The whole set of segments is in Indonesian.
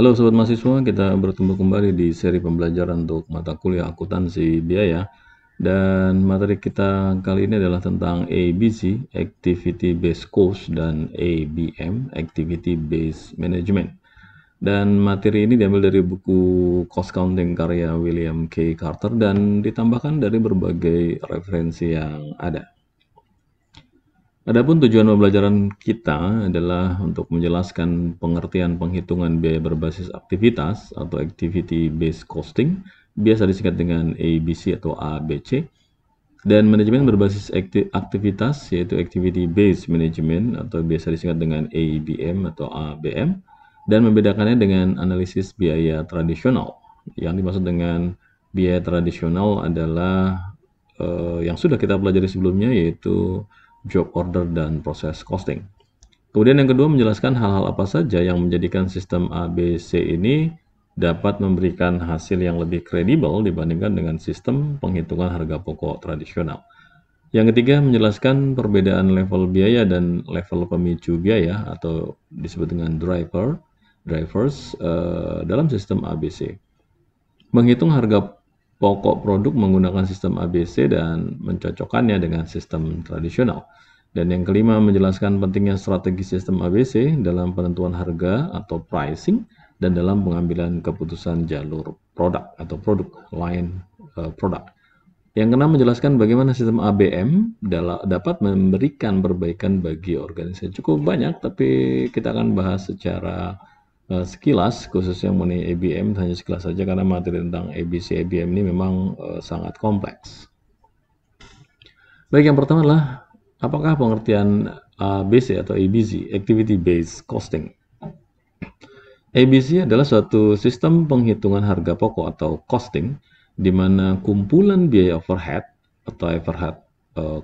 Halo Sobat Mahasiswa, kita bertemu kembali di seri pembelajaran untuk mata kuliah akuntansi biaya. Dan materi kita kali ini adalah tentang ABC, Activity Based Cost, dan ABM, Activity Based Management. Dan materi ini diambil dari buku Cost Counting karya William K. Carter dan ditambahkan dari berbagai referensi yang ada. Adapun tujuan pembelajaran kita adalah untuk menjelaskan pengertian penghitungan biaya berbasis aktivitas atau Activity Based Costing, biasa disingkat dengan ABC atau ABC, dan manajemen berbasis aktivitas yaitu Activity Based Management atau biasa disingkat dengan ABM atau ABM, dan membedakannya dengan analisis biaya tradisional. Yang dimaksud dengan biaya tradisional adalah yang sudah kita pelajari sebelumnya, yaitu job order dan proses costing. Kemudian yang kedua, menjelaskan hal-hal apa saja yang menjadikan sistem ABC ini dapat memberikan hasil yang lebih kredibel dibandingkan dengan sistem penghitungan harga pokok tradisional. Yang ketiga, menjelaskan perbedaan level biaya dan level pemicu biaya atau disebut dengan drivers dalam sistem ABC. Menghitung harga pokok produk menggunakan sistem ABC dan mencocokkannya dengan sistem tradisional. Dan yang kelima, menjelaskan pentingnya strategi sistem ABC dalam penentuan harga atau pricing dan dalam pengambilan keputusan jalur produk atau produk line product. Yang keenam, menjelaskan bagaimana sistem ABM dapat memberikan perbaikan bagi organisasi. Cukup banyak, tapi kita akan bahas secara sekilas, khususnya mengenai ABM, hanya sekilas saja karena materi tentang ABC ABM ini memang sangat kompleks. Baik, yang pertama adalah apakah pengertian ABC atau ABC, Activity Based Costing. ABC adalah suatu sistem penghitungan harga pokok atau costing, di mana kumpulan biaya overhead atau overhead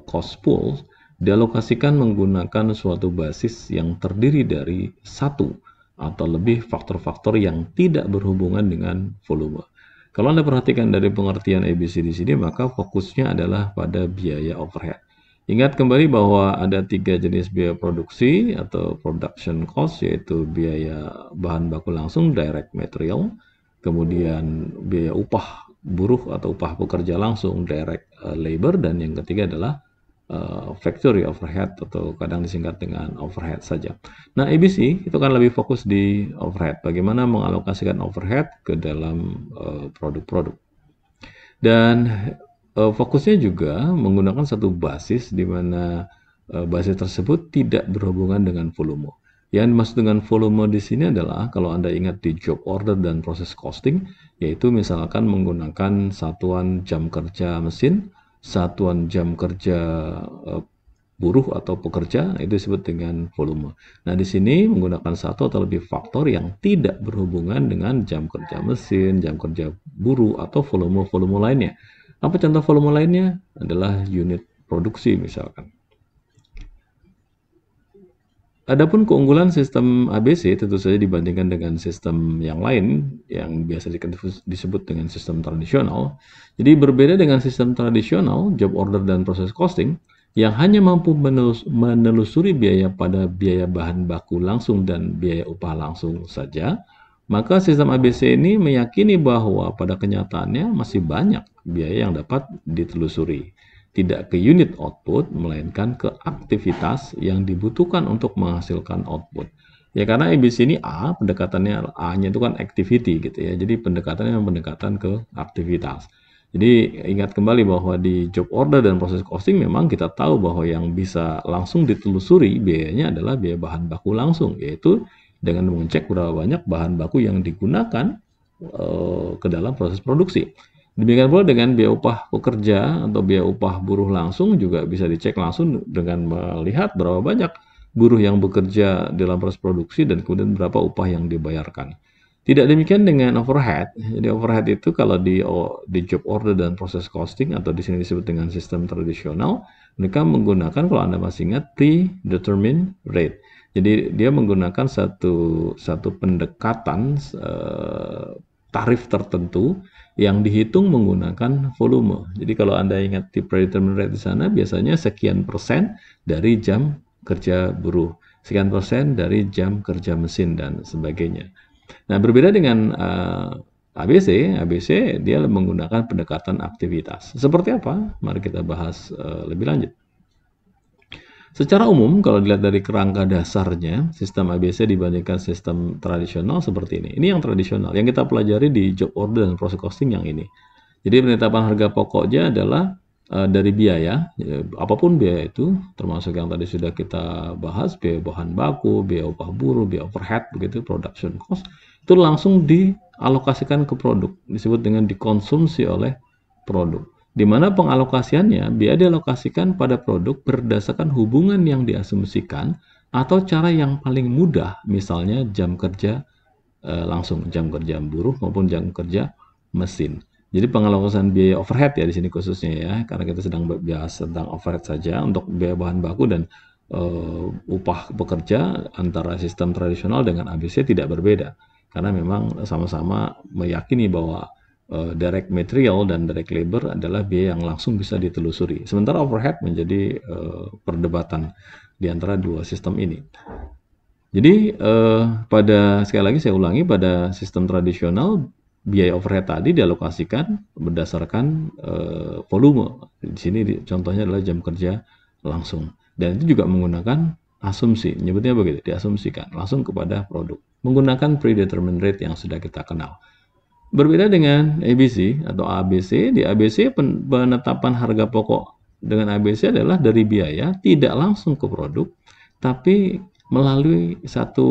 cost pool dialokasikan menggunakan suatu basis yang terdiri dari satu atau lebih faktor-faktor yang tidak berhubungan dengan volume. Kalau Anda perhatikan dari pengertian ABC di sini, maka fokusnya adalah pada biaya overhead. Ingat kembali bahwa ada 3 jenis biaya produksi atau production cost, yaitu biaya bahan baku langsung, direct material, kemudian biaya upah buruh atau upah pekerja langsung, direct labor, dan yang ketiga adalah factory overhead atau kadang disingkat dengan overhead saja. Nah, ABC itu kan lebih fokus di overhead, bagaimana mengalokasikan overhead ke dalam produk-produk. Dan fokusnya juga menggunakan satu basis di mana basis tersebut tidak berhubungan dengan volume. Yang dimaksud dengan volume di sini adalah, kalau Anda ingat di job order dan proses costing, yaitu misalkan menggunakan satuan jam kerja mesin, satuan jam kerja buruh atau pekerja, itu disebut dengan volume. Nah, di sini menggunakan satu atau lebih faktor yang tidak berhubungan dengan jam kerja mesin, jam kerja buruh, atau volume-volume lainnya. Apa contoh volume lainnya? Adalah unit produksi misalkan. Adapun keunggulan sistem ABC tentu saja dibandingkan dengan sistem yang lain yang biasa disebut dengan sistem tradisional. Jadi berbeda dengan sistem tradisional, job order dan proses costing yang hanya mampu menelusuri biaya pada biaya bahan baku langsung dan biaya upah langsung saja, maka sistem ABC ini meyakini bahwa pada kenyataannya masih banyak biaya yang dapat ditelusuri. Tidak ke unit output, melainkan ke aktivitas yang dibutuhkan untuk menghasilkan output. Ya, karena ABC ini A, pendekatannya A-nya itu kan activity gitu ya. Jadi pendekatannya pendekatan ke aktivitas. Jadi ingat kembali bahwa di job order dan proses costing memang kita tahu bahwa yang bisa langsung ditelusuri biayanya adalah biaya bahan baku langsung, yaitu dengan mengecek berapa banyak bahan baku yang digunakan ke dalam proses produksi. Demikian pula dengan biaya upah pekerja atau biaya upah buruh langsung juga bisa dicek langsung dengan melihat berapa banyak buruh yang bekerja dalam proses produksi dan kemudian berapa upah yang dibayarkan. Tidak demikian dengan overhead. Jadi overhead itu kalau di job order dan proses costing atau di sini disebut dengan sistem tradisional, mereka menggunakan, kalau Anda masih ingat, predetermined rate. Jadi dia menggunakan satu pendekatan tarif tertentu yang dihitung menggunakan volume. Jadi kalau Anda ingat di predetermined rate di sana, biasanya sekian persen dari jam kerja buruh, sekian persen dari jam kerja mesin, dan sebagainya. Nah, berbeda dengan ABC, ABC dia menggunakan pendekatan aktivitas. Seperti apa? Mari kita bahas lebih lanjut. Secara umum, kalau dilihat dari kerangka dasarnya, sistem ABC dibandingkan sistem tradisional seperti ini. Ini yang tradisional, yang kita pelajari di job order dan proses costing yang ini. Jadi penetapan harga pokoknya adalah dari biaya, apapun biaya itu, termasuk yang tadi sudah kita bahas, biaya bahan baku, biaya upah buruh, biaya overhead, begitu, production cost, itu langsung dialokasikan ke produk, disebut dengan dikonsumsi oleh produk. Di mana pengalokasiannya, biaya dialokasikan pada produk berdasarkan hubungan yang diasumsikan atau cara yang paling mudah, misalnya jam kerja langsung, jam kerja buruh maupun jam kerja mesin. Jadi pengalokasian biaya overhead ya di sini khususnya ya, karena kita sedang bahas tentang overhead saja untuk biaya bahan baku dan upah pekerja antara sistem tradisional dengan ABC tidak berbeda, karena memang sama-sama meyakini bahwa direct material dan direct labor adalah biaya yang langsung bisa ditelusuri. Sementara overhead menjadi perdebatan di antara dua sistem ini. Jadi pada sekali lagi saya ulangi, pada sistem tradisional biaya overhead tadi dialokasikan berdasarkan volume. Di sini contohnya adalah jam kerja langsung. Dan itu juga menggunakan asumsi, nyebutnya begitu, diasumsikan langsung kepada produk. Menggunakan predetermined rate yang sudah kita kenal. Berbeda dengan ABC atau ABC, di ABC penetapan harga pokok dengan ABC adalah dari biaya tidak langsung ke produk, tapi melalui satu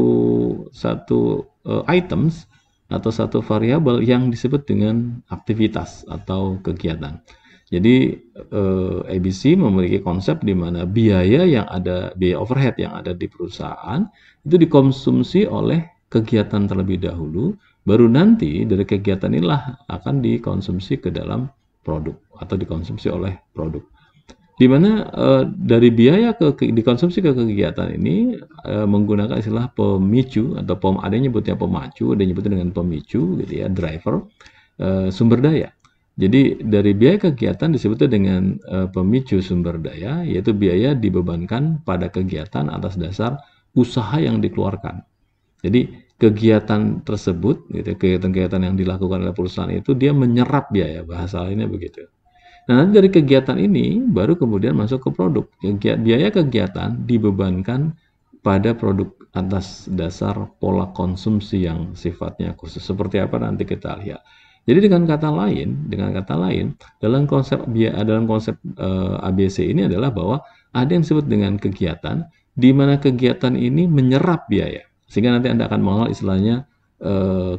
items atau satu variabel yang disebut dengan aktivitas atau kegiatan. Jadi ABC memiliki konsep di mana biaya overhead yang ada di perusahaan itu dikonsumsi oleh kegiatan terlebih dahulu, baru nanti dari kegiatan inilah akan dikonsumsi ke dalam produk atau dikonsumsi oleh produk. Di mana dari biaya dikonsumsi ke kegiatan ini menggunakan istilah pemicu atau ada yang nyebutnya pemacu, ada yang nyebutnya dengan pemicu gitu ya, driver, sumber daya. Jadi dari biaya kegiatan disebutnya dengan pemicu sumber daya, yaitu biaya dibebankan pada kegiatan atas dasar usaha yang dikeluarkan. Jadi kegiatan tersebut, gitu, kegiatan-kegiatan yang dilakukan oleh perusahaan itu dia menyerap biaya, bahasa lainnya begitu. Nah, nanti dari kegiatan ini baru kemudian masuk ke produk. Biaya kegiatan dibebankan pada produk atas dasar pola konsumsi yang sifatnya khusus. Seperti apa nanti kita lihat. Jadi dengan kata lain, dalam konsep ABC ini adalah bahwa ada yang disebut dengan kegiatan, di mana kegiatan ini menyerap biaya. Sehingga nanti Anda akan mengenal istilahnya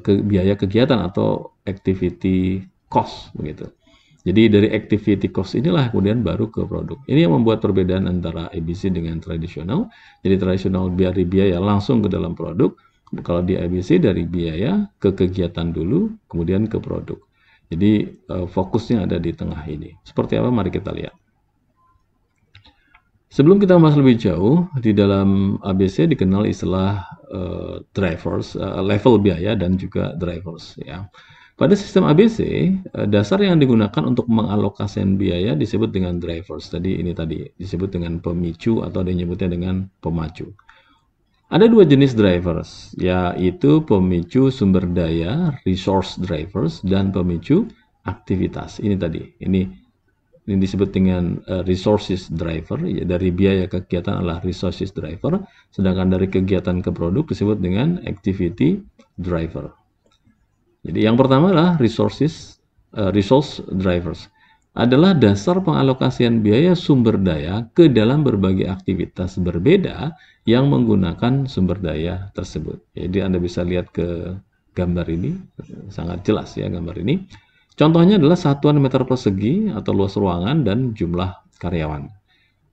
biaya kegiatan atau activity cost begitu. Jadi dari activity cost inilah kemudian baru ke produk. Ini yang membuat perbedaan antara ABC dengan tradisional. Jadi tradisional dari biaya langsung ke dalam produk. Kalau di ABC dari biaya ke kegiatan dulu, kemudian ke produk. Jadi fokusnya ada di tengah ini. Seperti apa? Mari kita lihat. Sebelum kita bahas lebih jauh, di dalam ABC dikenal istilah drivers, level biaya dan juga drivers. Ya. Pada sistem ABC, dasar yang digunakan untuk mengalokasikan biaya disebut dengan drivers. Ini tadi disebut dengan pemicu atau disebutnya dengan pemacu. Ada dua jenis drivers, yaitu pemicu sumber daya, resource drivers, dan pemicu aktivitas. Ini disebut dengan resources driver, ya, dari biaya kegiatan adalah resources driver, sedangkan dari kegiatan ke produk disebut dengan activity driver. Jadi yang pertama adalah resource drivers. Adalah dasar pengalokasian biaya sumber daya ke dalam berbagai aktivitas berbeda yang menggunakan sumber daya tersebut. Jadi Anda bisa lihat ke gambar ini, sangat jelas ya gambar ini. Contohnya adalah satuan meter persegi atau luas ruangan dan jumlah karyawan.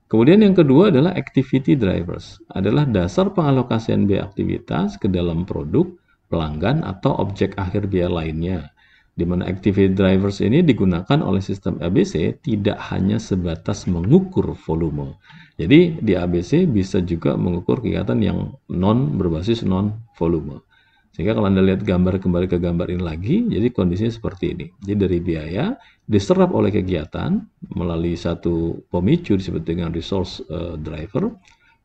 Kemudian yang kedua adalah activity drivers. Adalah dasar pengalokasian biaya aktivitas ke dalam produk, pelanggan, atau objek akhir biaya lainnya. Di mana activity drivers ini digunakan oleh sistem ABC tidak hanya sebatas mengukur volume. Jadi di ABC bisa juga mengukur kegiatan yang berbasis non-volume. Sehingga kalau Anda lihat kembali ke gambar ini lagi, jadi kondisinya seperti ini. Jadi dari biaya diserap oleh kegiatan melalui satu pemicu disebut dengan resource driver.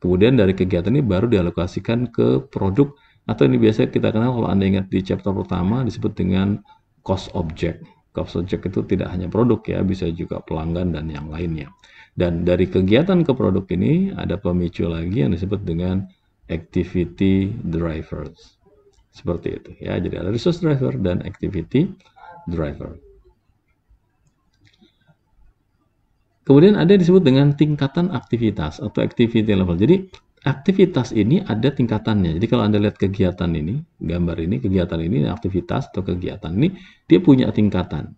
Kemudian dari kegiatan ini baru dialokasikan ke produk atau ini biasa kita kenal kalau Anda ingat di chapter pertama disebut dengan cost object. Cost object itu tidak hanya produk ya, bisa juga pelanggan dan yang lainnya. Dan dari kegiatan ke produk ini ada pemicu lagi yang disebut dengan activity drivers. Seperti itu ya. Jadi ada resource driver dan activity driver. Kemudian ada yang disebut dengan tingkatan aktivitas atau activity level. Jadi aktivitas ini ada tingkatannya. Jadi kalau Anda lihat kegiatan ini, gambar ini, kegiatan ini, aktivitas atau kegiatan ini, dia punya tingkatan.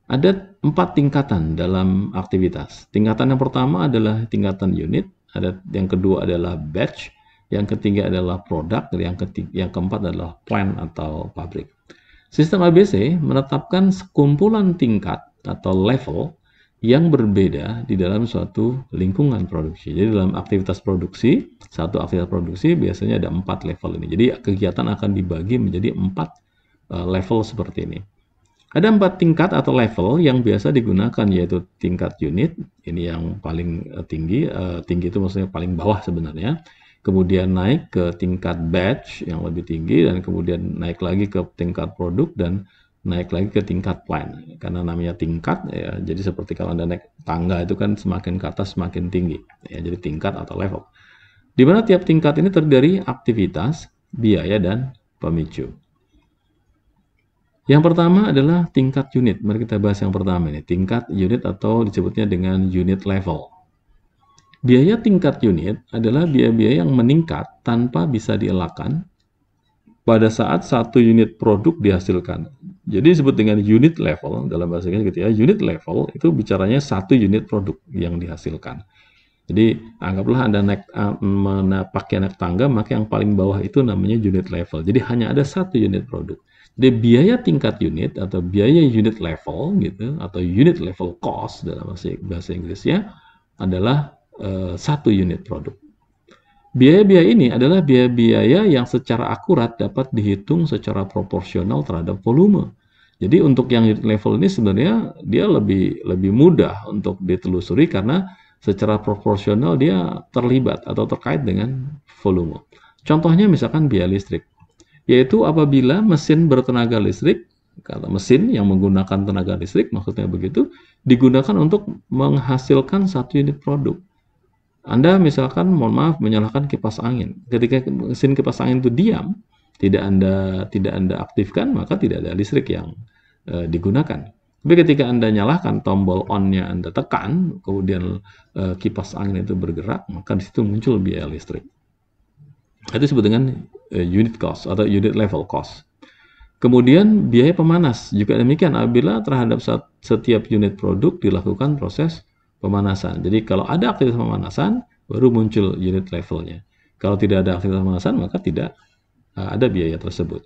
Ada 4 tingkatan dalam aktivitas. Tingkatan yang pertama adalah tingkatan unit, yang kedua adalah batch, yang ketiga adalah produk, yang keempat adalah plant atau pabrik. Sistem ABC menetapkan sekumpulan tingkat atau level yang berbeda di dalam suatu lingkungan produksi. Jadi dalam aktivitas produksi, satu aktivitas produksi biasanya ada 4 level ini. Jadi kegiatan akan dibagi menjadi 4 level seperti ini. Ada 4 tingkat atau level yang biasa digunakan, yaitu tingkat unit, ini yang paling tinggi, tinggi itu maksudnya paling bawah sebenarnya. Kemudian naik ke tingkat batch yang lebih tinggi, dan kemudian naik lagi ke tingkat produk, dan naik lagi ke tingkat plan. Karena namanya tingkat, ya, jadi seperti kalau Anda naik tangga itu kan semakin ke atas semakin tinggi. Ya, jadi tingkat atau level. Di mana tiap tingkat ini terdiri dari aktivitas, biaya, dan pemicu. Yang pertama adalah tingkat unit. Mari kita bahas yang pertama ini. Tingkat unit atau disebutnya dengan unit level. Biaya tingkat unit adalah biaya-biaya yang meningkat tanpa bisa dielakkan pada saat satu unit produk dihasilkan. Jadi disebut dengan unit level dalam bahasa Inggris gitu ya. Unit level itu bicaranya satu unit produk yang dihasilkan. Jadi anggaplah Anda pakai naik tangga, maka yang paling bawah itu namanya unit level. Jadi hanya ada satu unit produk. Jadi biaya tingkat unit atau biaya unit level gitu atau unit level cost dalam bahasa Inggrisnya adalah satu unit produk. Biaya-biaya ini adalah biaya-biaya yang secara akurat dapat dihitung secara proporsional terhadap volume. Jadi untuk yang unit level ini sebenarnya dia lebih mudah untuk ditelusuri karena secara proporsional dia terlibat atau terkait dengan volume. Contohnya misalkan biaya listrik, yaitu apabila mesin bertenaga listrik, kata mesin yang menggunakan tenaga listrik, maksudnya begitu, digunakan untuk menghasilkan satu unit produk. Anda misalkan, mohon maaf, menyalakan kipas angin. Ketika mesin kipas angin itu diam, tidak Anda aktifkan, maka tidak ada listrik yang digunakan. Tapi ketika Anda nyalakan tombol on-nya, Anda tekan, kemudian kipas angin itu bergerak, maka di situ muncul biaya listrik. Itu disebut dengan unit cost atau unit level cost. Kemudian biaya pemanas juga demikian apabila terhadap setiap unit produk dilakukan proses pemanasan. Jadi kalau ada aktivitas pemanasan, baru muncul unit levelnya. Kalau tidak ada aktivitas pemanasan, maka tidak ada biaya tersebut.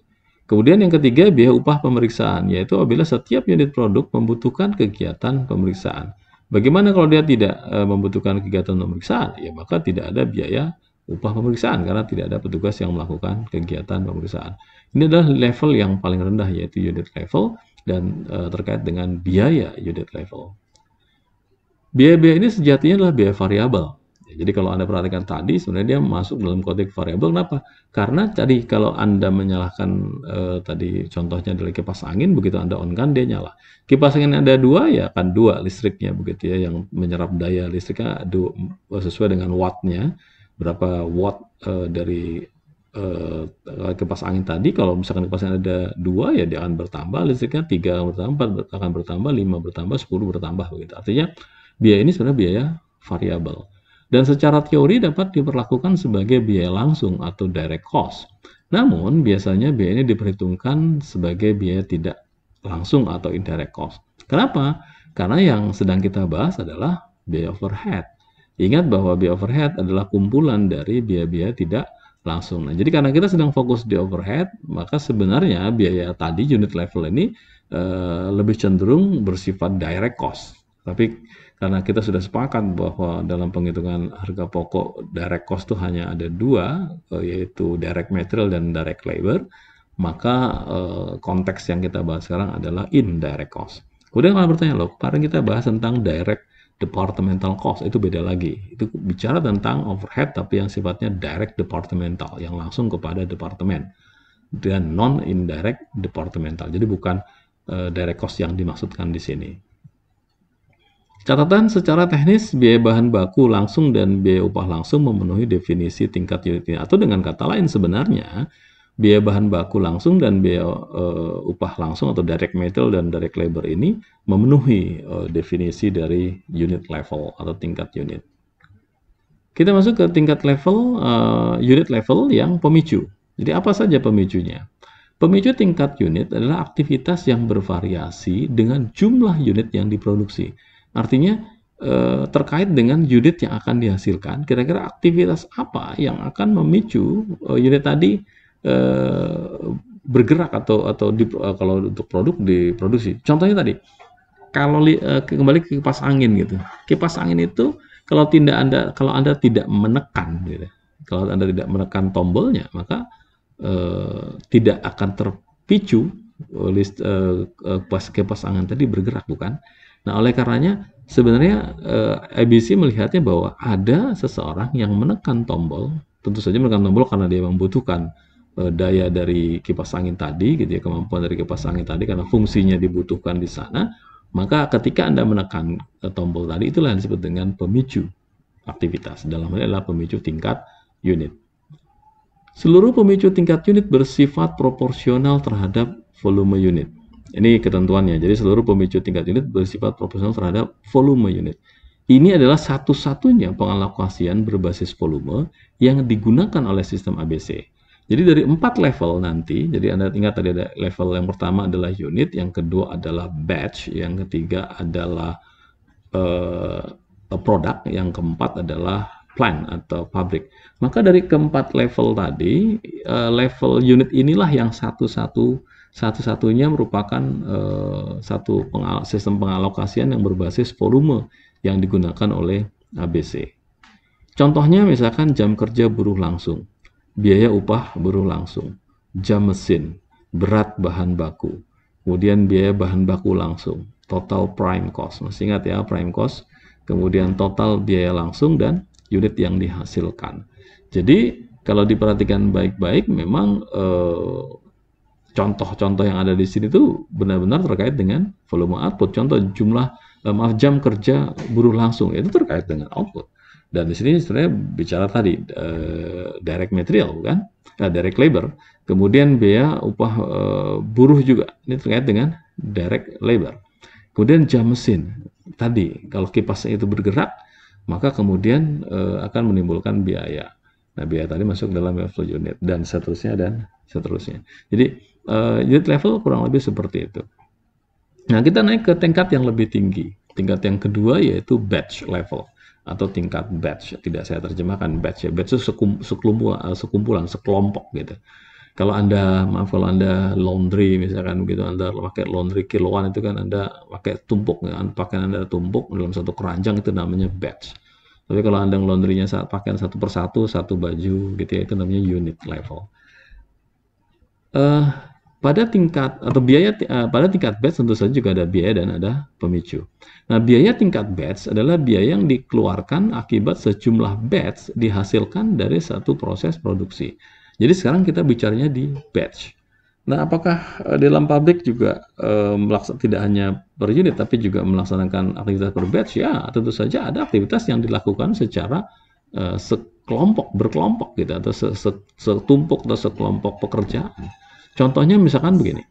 Kemudian yang ketiga, biaya upah pemeriksaan, yaitu apabila setiap unit produk membutuhkan kegiatan pemeriksaan. Bagaimana kalau dia tidak membutuhkan kegiatan pemeriksaan? Ya maka tidak ada biaya upah pemeriksaan karena tidak ada petugas yang melakukan kegiatan pemeriksaan. Ini adalah level yang paling rendah, yaitu unit level, dan terkait dengan biaya unit level. Biaya-biaya ini sejatinya adalah biaya variabel. Jadi kalau Anda perhatikan tadi, sebenarnya dia masuk dalam konteks variabel. Kenapa? Karena tadi kalau Anda menyalakan tadi contohnya adalah kipas angin, begitu Anda on kan dia nyala. Kipas angin ada dua, ya akan dua listriknya begitu ya, yang menyerap daya listriknya sesuai dengan wattnya. Berapa watt dari kipas angin tadi. Kalau misalkan kipas angin ada dua, ya dia akan bertambah listriknya, 3 akan bertambah, 4 akan bertambah, 5 bertambah, 10 bertambah begitu. Artinya biaya ini sebenarnya biaya variabel. Dan secara teori dapat diperlakukan sebagai biaya langsung atau direct cost. Namun, biasanya biaya ini diperhitungkan sebagai biaya tidak langsung atau indirect cost. Kenapa? Karena yang sedang kita bahas adalah biaya overhead. Ingat bahwa biaya overhead adalah kumpulan dari biaya-biaya tidak langsung. Nah, jadi karena kita sedang fokus di overhead, maka sebenarnya biaya tadi unit level ini lebih cenderung bersifat direct cost. Tapi karena kita sudah sepakat bahwa dalam penghitungan harga pokok direct cost itu hanya ada dua, yaitu direct material dan direct labor, maka konteks yang kita bahas sekarang adalah indirect cost. Kemudian kalau bertanya, loh, kemarin kita bahas tentang direct departmental cost, itu beda lagi. Itu bicara tentang overhead tapi yang sifatnya direct departmental, yang langsung kepada departemen, dan non indirect departmental. Jadi bukan direct cost yang dimaksudkan di sini. Catatan secara teknis, biaya bahan baku langsung dan biaya upah langsung memenuhi definisi tingkat unit ini. Atau dengan kata lain sebenarnya, biaya bahan baku langsung dan biaya upah langsung atau direct material dan direct labor ini memenuhi definisi dari unit level atau tingkat unit. Kita masuk ke tingkat level, unit level yang pemicu. Jadi apa saja pemicunya? Pemicu tingkat unit adalah aktivitas yang bervariasi dengan jumlah unit yang diproduksi. Artinya terkait dengan unit yang akan dihasilkan, kira-kira aktivitas apa yang akan memicu unit tadi bergerak atau kalau untuk produk diproduksi. Contohnya tadi, kalau kembali ke kipas angin gitu. Kipas angin itu kalau Anda tidak menekan gitu. Kalau Anda tidak menekan tombolnya, maka tidak akan terpicu kipas angin tadi bergerak, bukan? Nah, oleh karenanya sebenarnya ABC melihatnya bahwa ada seseorang yang menekan tombol, tentu saja menekan tombol karena dia membutuhkan daya dari kipas angin tadi, gitu ya, kemampuan dari kipas angin tadi karena fungsinya dibutuhkan di sana. Maka ketika Anda menekan tombol tadi, itulah yang disebut dengan pemicu aktivitas. Dalam hal ini adalah pemicu tingkat unit. Seluruh pemicu tingkat unit bersifat proporsional terhadap volume unit. Ini ketentuannya. Jadi seluruh pemicu tingkat unit bersifat proporsional terhadap volume unit. Ini adalah satu-satunya pengalokasian berbasis volume yang digunakan oleh sistem ABC. Jadi dari 4 level nanti, jadi Anda ingat tadi ada level yang pertama adalah unit, yang kedua adalah batch, yang ketiga adalah produk, yang keempat adalah plant atau pabrik. Maka dari keempat level tadi, level unit inilah yang satu-satunya merupakan satu sistem pengalokasian yang berbasis volume yang digunakan oleh ABC. Contohnya misalkan jam kerja buruh langsung, biaya upah buruh langsung, jam mesin, berat bahan baku, kemudian biaya bahan baku langsung, total prime cost. Masih ingat ya prime cost, kemudian total biaya langsung dan unit yang dihasilkan. Jadi kalau diperhatikan baik-baik, memang contoh-contoh yang ada di sini tuh benar-benar terkait dengan volume output. Contoh jam kerja buruh langsung itu terkait dengan output. Dan di sini sebenarnya bicara tadi direct material, kan, direct labor. Kemudian biaya upah buruh juga ini terkait dengan direct labor. Kemudian jam mesin tadi, kalau kipasnya itu bergerak, maka kemudian akan menimbulkan biaya. Nah, biaya tadi masuk dalam level unit dan seterusnya dan seterusnya. Jadi unit level kurang lebih seperti itu. Nah, kita naik ke tingkat yang lebih tinggi. Tingkat yang kedua yaitu batch level atau tingkat batch. Tidak saya terjemahkan batch ya. Batch itu sekumpulan, sekelompok gitu. Kalau Anda laundry misalkan begitu, Anda pakai laundry kiloan, itu kan Anda pakai tumpuk, pakaian Anda tumpuk dalam satu keranjang, itu namanya batch. Tapi kalau Anda laundrynya pakaian satu persatu, satu baju gitu ya, itu namanya unit level. Pada tingkat batch tentu saja juga ada biaya dan ada pemicu. Nah, biaya tingkat batch adalah biaya yang dikeluarkan akibat sejumlah batch dihasilkan dari satu proses produksi. Jadi sekarang kita bicaranya di batch. Nah, apakah dalam pabrik juga tidak hanya per unit, tapi juga melaksanakan aktivitas per batch? Ya, tentu saja ada aktivitas yang dilakukan secara berkelompok gitu, atau setumpuk atau sekelompok pekerjaan. Contohnya misalkan begini,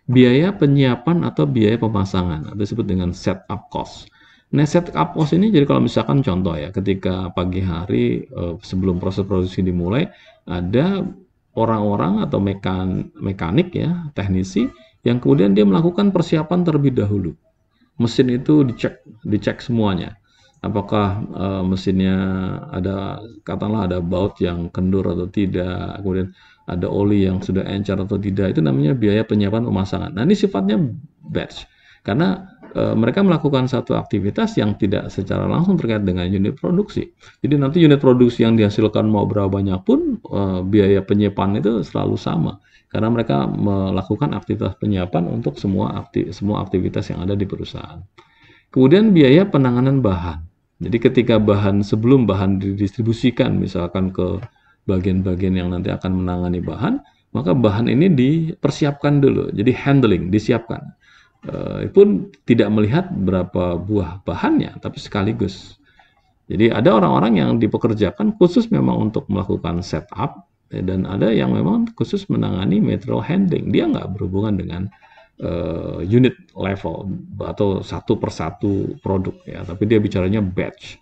biaya penyiapan atau biaya pemasangan, atau disebut dengan setup cost. Nah, setup cost ini, jadi kalau misalkan contoh ya, ketika pagi hari sebelum proses produksi dimulai, ada orang-orang atau mekanik ya, teknisi, yang kemudian dia melakukan persiapan terlebih dahulu. Mesin itu dicek semuanya. Apakah mesinnya katakanlah ada baut yang kendur atau tidak, kemudian ada oli yang sudah encer atau tidak, itu namanya biaya penyiapan pemasangan. Nah, ini sifatnya batch, karena mereka melakukan satu aktivitas yang tidak secara langsung terkait dengan unit produksi. Jadi nanti unit produksi yang dihasilkan mau berapa banyak pun, biaya penyiapan itu selalu sama. Karena mereka melakukan aktivitas penyiapan untuk semua aktivitas yang ada di perusahaan. Kemudian biaya penanganan bahan. Jadi ketika sebelum bahan didistribusikan misalkan ke bagian-bagian yang nanti akan menangani bahan, maka bahan ini dipersiapkan dulu. Jadi handling, disiapkan. Pun tidak melihat berapa buah bahannya, tapi sekaligus. Jadi ada orang-orang yang dipekerjakan khusus memang untuk melakukan setup, dan ada yang memang khusus menangani material handling. Dia nggak berhubungan dengan unit level atau satu persatu produk ya, tapi dia bicaranya batch.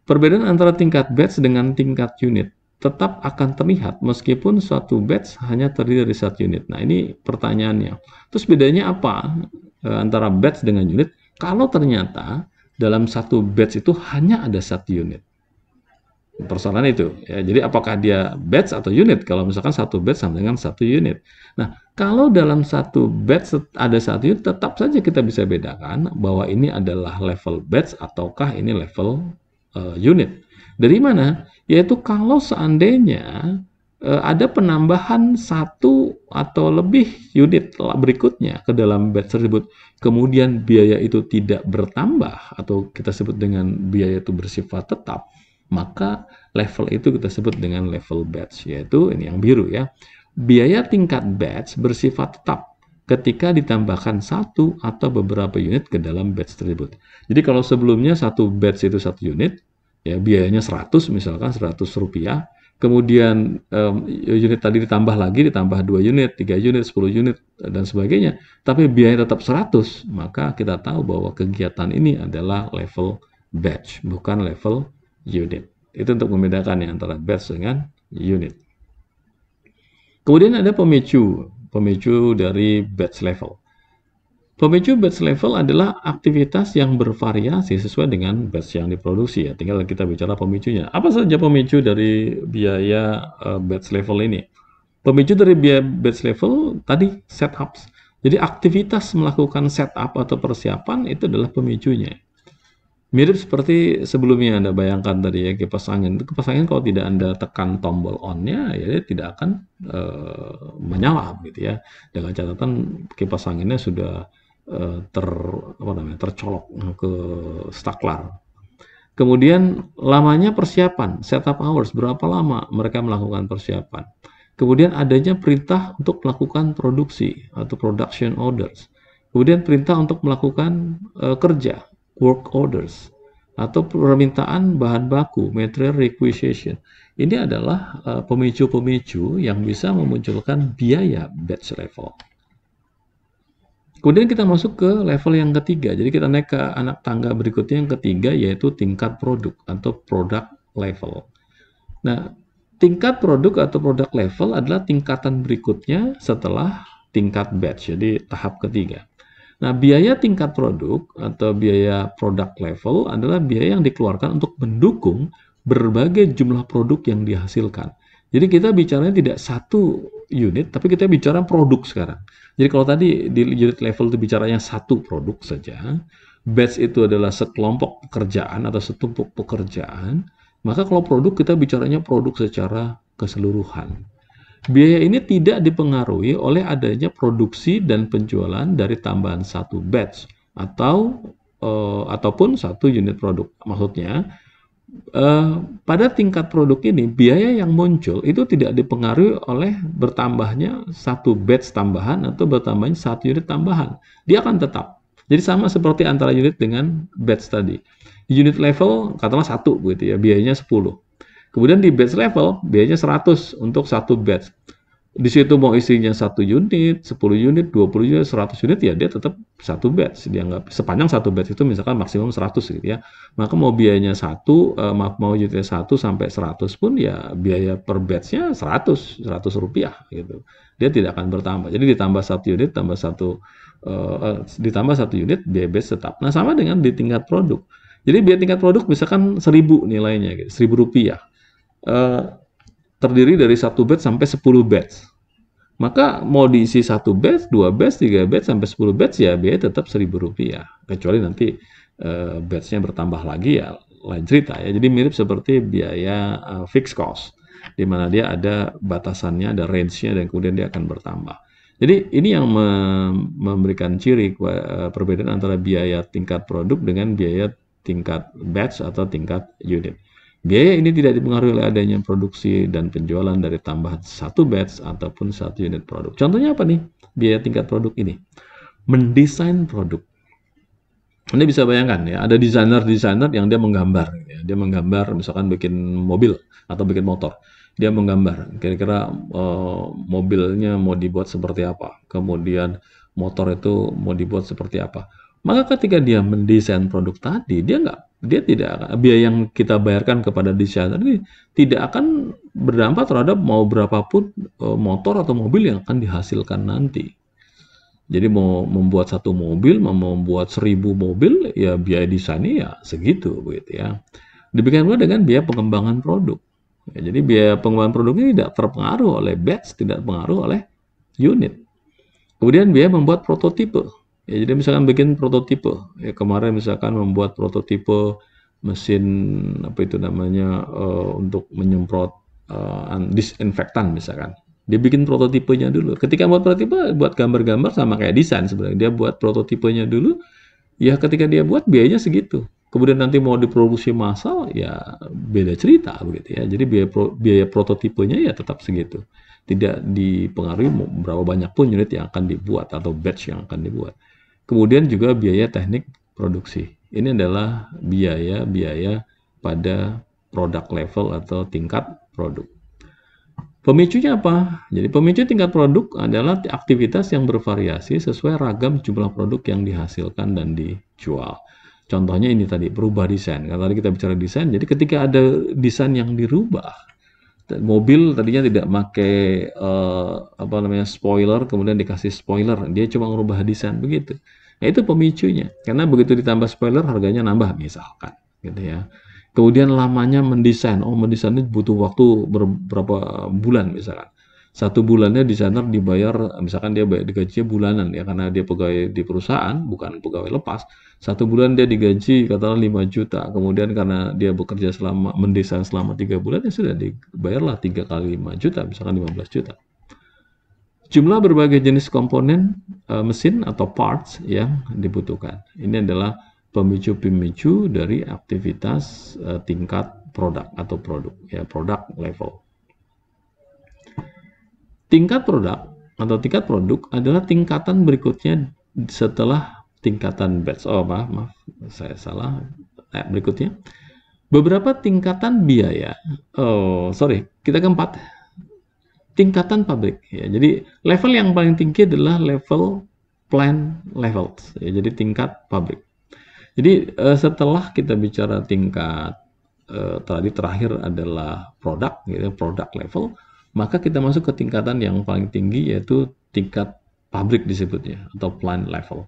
Perbedaan antara tingkat batch dengan tingkat unit tetap akan terlihat meskipun suatu batch hanya terdiri dari satu unit. Nah ini pertanyaannya. Terus bedanya apa antara batch dengan unit? Kalau ternyata dalam satu batch itu hanya ada satu unit. Persoalan itu ya, jadi apakah dia batch atau unit? Kalau misalkan satu batch sama dengan satu unit. Nah, kalau dalam satu batch ada satu unit, tetap saja kita bisa bedakan bahwa ini adalah level batch ataukah ini level unit. Dari mana? Yaitu kalau seandainya ada penambahan satu atau lebih unit berikutnya ke dalam batch tersebut, kemudian biaya itu tidak bertambah atau kita sebut dengan biaya itu bersifat tetap, maka level itu kita sebut dengan level batch, yaitu ini yang biru ya. Biaya tingkat batch bersifat tetap ketika ditambahkan satu atau beberapa unit ke dalam batch tersebut. Jadi kalau sebelumnya satu batch itu satu unit, ya biayanya 100 misalkan 100 rupiah, kemudian unit tadi ditambah lagi, ditambah 2 unit, 3 unit, 10 unit, dan sebagainya, tapi biaya tetap 100, maka kita tahu bahwa kegiatan ini adalah level batch, bukan level unit. Itu untuk membedakan ya antara batch dengan unit. Kemudian ada pemicu dari batch level. Pemicu batch level adalah aktivitas yang bervariasi sesuai dengan batch yang diproduksi ya. Tinggal kita bicara pemicunya. Apa saja pemicu dari biaya batch level ini? Pemicu dari biaya batch level tadi setups. Jadi aktivitas melakukan setup atau persiapan itu adalah pemicunya. Mirip seperti sebelumnya Anda bayangkan tadi ya, kipas angin. Kipas angin kalau tidak Anda tekan tombol on-nya, ya dia tidak akan menyala gitu ya. Dengan catatan kipas anginnya sudah tercolok ke staklar. Kemudian lamanya persiapan, setup hours, berapa lama mereka melakukan persiapan. Kemudian adanya perintah untuk melakukan produksi atau production orders. Kemudian perintah untuk melakukan kerja, work orders, atau permintaan bahan baku, material requisition. Ini adalah pemicu-pemicu yang bisa memunculkan biaya batch level. Kemudian kita masuk ke level yang ketiga. Jadi kita naik ke anak tangga berikutnya yang ketiga, yaitu tingkat produk atau product level. Nah, tingkat produk atau product level adalah tingkatan berikutnya setelah tingkat batch, jadi tahap ketiga. Nah, biaya tingkat produk atau biaya product level adalah biaya yang dikeluarkan untuk mendukung berbagai jumlah produk yang dihasilkan. Jadi kita bicaranya tidak satu unit, tapi kita bicara produk sekarang. Jadi kalau tadi di unit level itu bicaranya satu produk saja, batch itu adalah sekelompok pekerjaan atau setumpuk pekerjaan, maka kalau produk kita bicaranya produk secara keseluruhan. Biaya ini tidak dipengaruhi oleh adanya produksi dan penjualan dari tambahan satu batch ataupun satu unit produk. Maksudnya, pada tingkat produk ini biaya yang muncul itu tidak dipengaruhi oleh bertambahnya satu batch tambahan atau bertambahnya satu unit tambahan. Dia akan tetap. Jadi sama seperti antara unit dengan batch tadi. Di unit level katakanlah 1 gitu ya, biayanya 10. Kemudian di batch level, biayanya 100 untuk satu batch. Di situ mau isinya 1 unit, 10 unit, 20 unit, 100 unit, ya dia tetap satu batch. Dianggap sepanjang satu batch itu misalkan maksimum 100 gitu ya. Maka mau biayanya 1, mau unitnya 1 sampai 100 pun ya biaya per batch-nya 100 rupiah gitu. Dia tidak akan bertambah. Jadi ditambah 1 unit, ditambah 1 unit, biaya batch tetap. Nah sama dengan di tingkat produk. Jadi biaya tingkat produk misalkan 1.000 nilainya, gitu, 1.000 rupiah. Terdiri dari 1 batch sampai 10 batch. Maka mau diisi 1 batch, 2 batch, 3 batch, sampai 10 batch ya biaya tetap 1.000 rupiah. Kecuali nanti batch-nya bertambah lagi ya lain cerita ya. Jadi mirip seperti biaya fixed cost, di mana dia ada batasannya, ada range-nya, dan kemudian dia akan bertambah. Jadi ini yang memberikan ciri perbedaan antara biaya tingkat produk dengan biaya tingkat batch atau tingkat unit. Biaya ini tidak dipengaruhi oleh adanya produksi dan penjualan dari tambahan satu batch ataupun satu unit produk. Contohnya apa nih? Biaya tingkat produk ini. Mendesain produk. Anda bisa bayangkan ya, ada desainer-desainer yang dia menggambar, ya. Dia menggambar misalkan bikin mobil atau bikin motor. Dia menggambar kira-kira mobilnya mau dibuat seperti apa, kemudian motor itu mau dibuat seperti apa. Maka ketika dia mendesain produk tadi, dia tidak biaya yang kita bayarkan kepada desainer ini tidak akan berdampak terhadap mau berapapun motor atau mobil yang akan dihasilkan nanti. Jadi mau membuat satu mobil, mau membuat 1000 mobil, ya biaya desainnya ya segitu, begitu ya. Demikian pula dengan biaya pengembangan produk. Ya, jadi biaya pengembangan produknya tidak terpengaruh oleh batch, tidak terpengaruh oleh unit. Kemudian biaya membuat prototipe. Ya, jadi misalkan bikin prototipe. Ya, kemarin misalkan membuat prototipe mesin apa itu namanya untuk menyemprot disinfektan misalkan. Dia bikin prototipenya dulu. Ketika buat prototipe, buat gambar-gambar sama kayak desain sebenarnya. Dia buat prototipenya dulu, ya ketika dia buat biayanya segitu. Kemudian nanti mau diproduksi massal, ya beda cerita begitu ya. Jadi biaya prototipenya ya tetap segitu. Tidak dipengaruhi berapa banyak pun unit yang akan dibuat atau batch yang akan dibuat. Kemudian juga biaya teknik produksi. Ini adalah biaya-biaya pada produk level atau tingkat produk. Pemicunya apa? Jadi pemicu tingkat produk adalah aktivitas yang bervariasi sesuai ragam jumlah produk yang dihasilkan dan dijual. Contohnya ini tadi, berubah desain. Kalau tadi kita bicara desain, jadi ketika ada desain yang dirubah, mobil tadinya tidak pakai spoiler, kemudian dikasih spoiler, dia cuma merubah desain begitu. Nah, itu pemicunya. Karena begitu ditambah spoiler, harganya nambah misalkan, gitu ya. Kemudian lamanya mendesain. Mendesain ini butuh waktu beberapa bulan misalkan. Satu bulannya desainer dibayar, misalkan dia digajinya bulanan ya, karena dia pegawai di perusahaan, bukan pegawai lepas. Satu bulan dia digaji katakanlah 5 juta. Kemudian karena dia bekerja mendesain selama 3 bulan, ya sudah dibayarlah 3 kali 5 juta, misalkan 15 juta. Jumlah berbagai jenis komponen mesin atau parts yang dibutuhkan. Ini adalah pemicu-pemicu dari aktivitas tingkat produk atau produk, ya produk level. Tingkat produk atau tingkat produk adalah tingkatan berikutnya setelah tingkatan batch. Maaf, saya salah. Berikutnya, beberapa tingkatan biaya. Kita keempat. Tingkatan pabrik. Ya, jadi level yang paling tinggi adalah level plant levels. Ya, jadi tingkat pabrik. Jadi setelah kita bicara tingkat tadi terakhir adalah produk, gitu, product level, maka kita masuk ke tingkatan yang paling tinggi yaitu tingkat pabrik disebutnya atau plant level.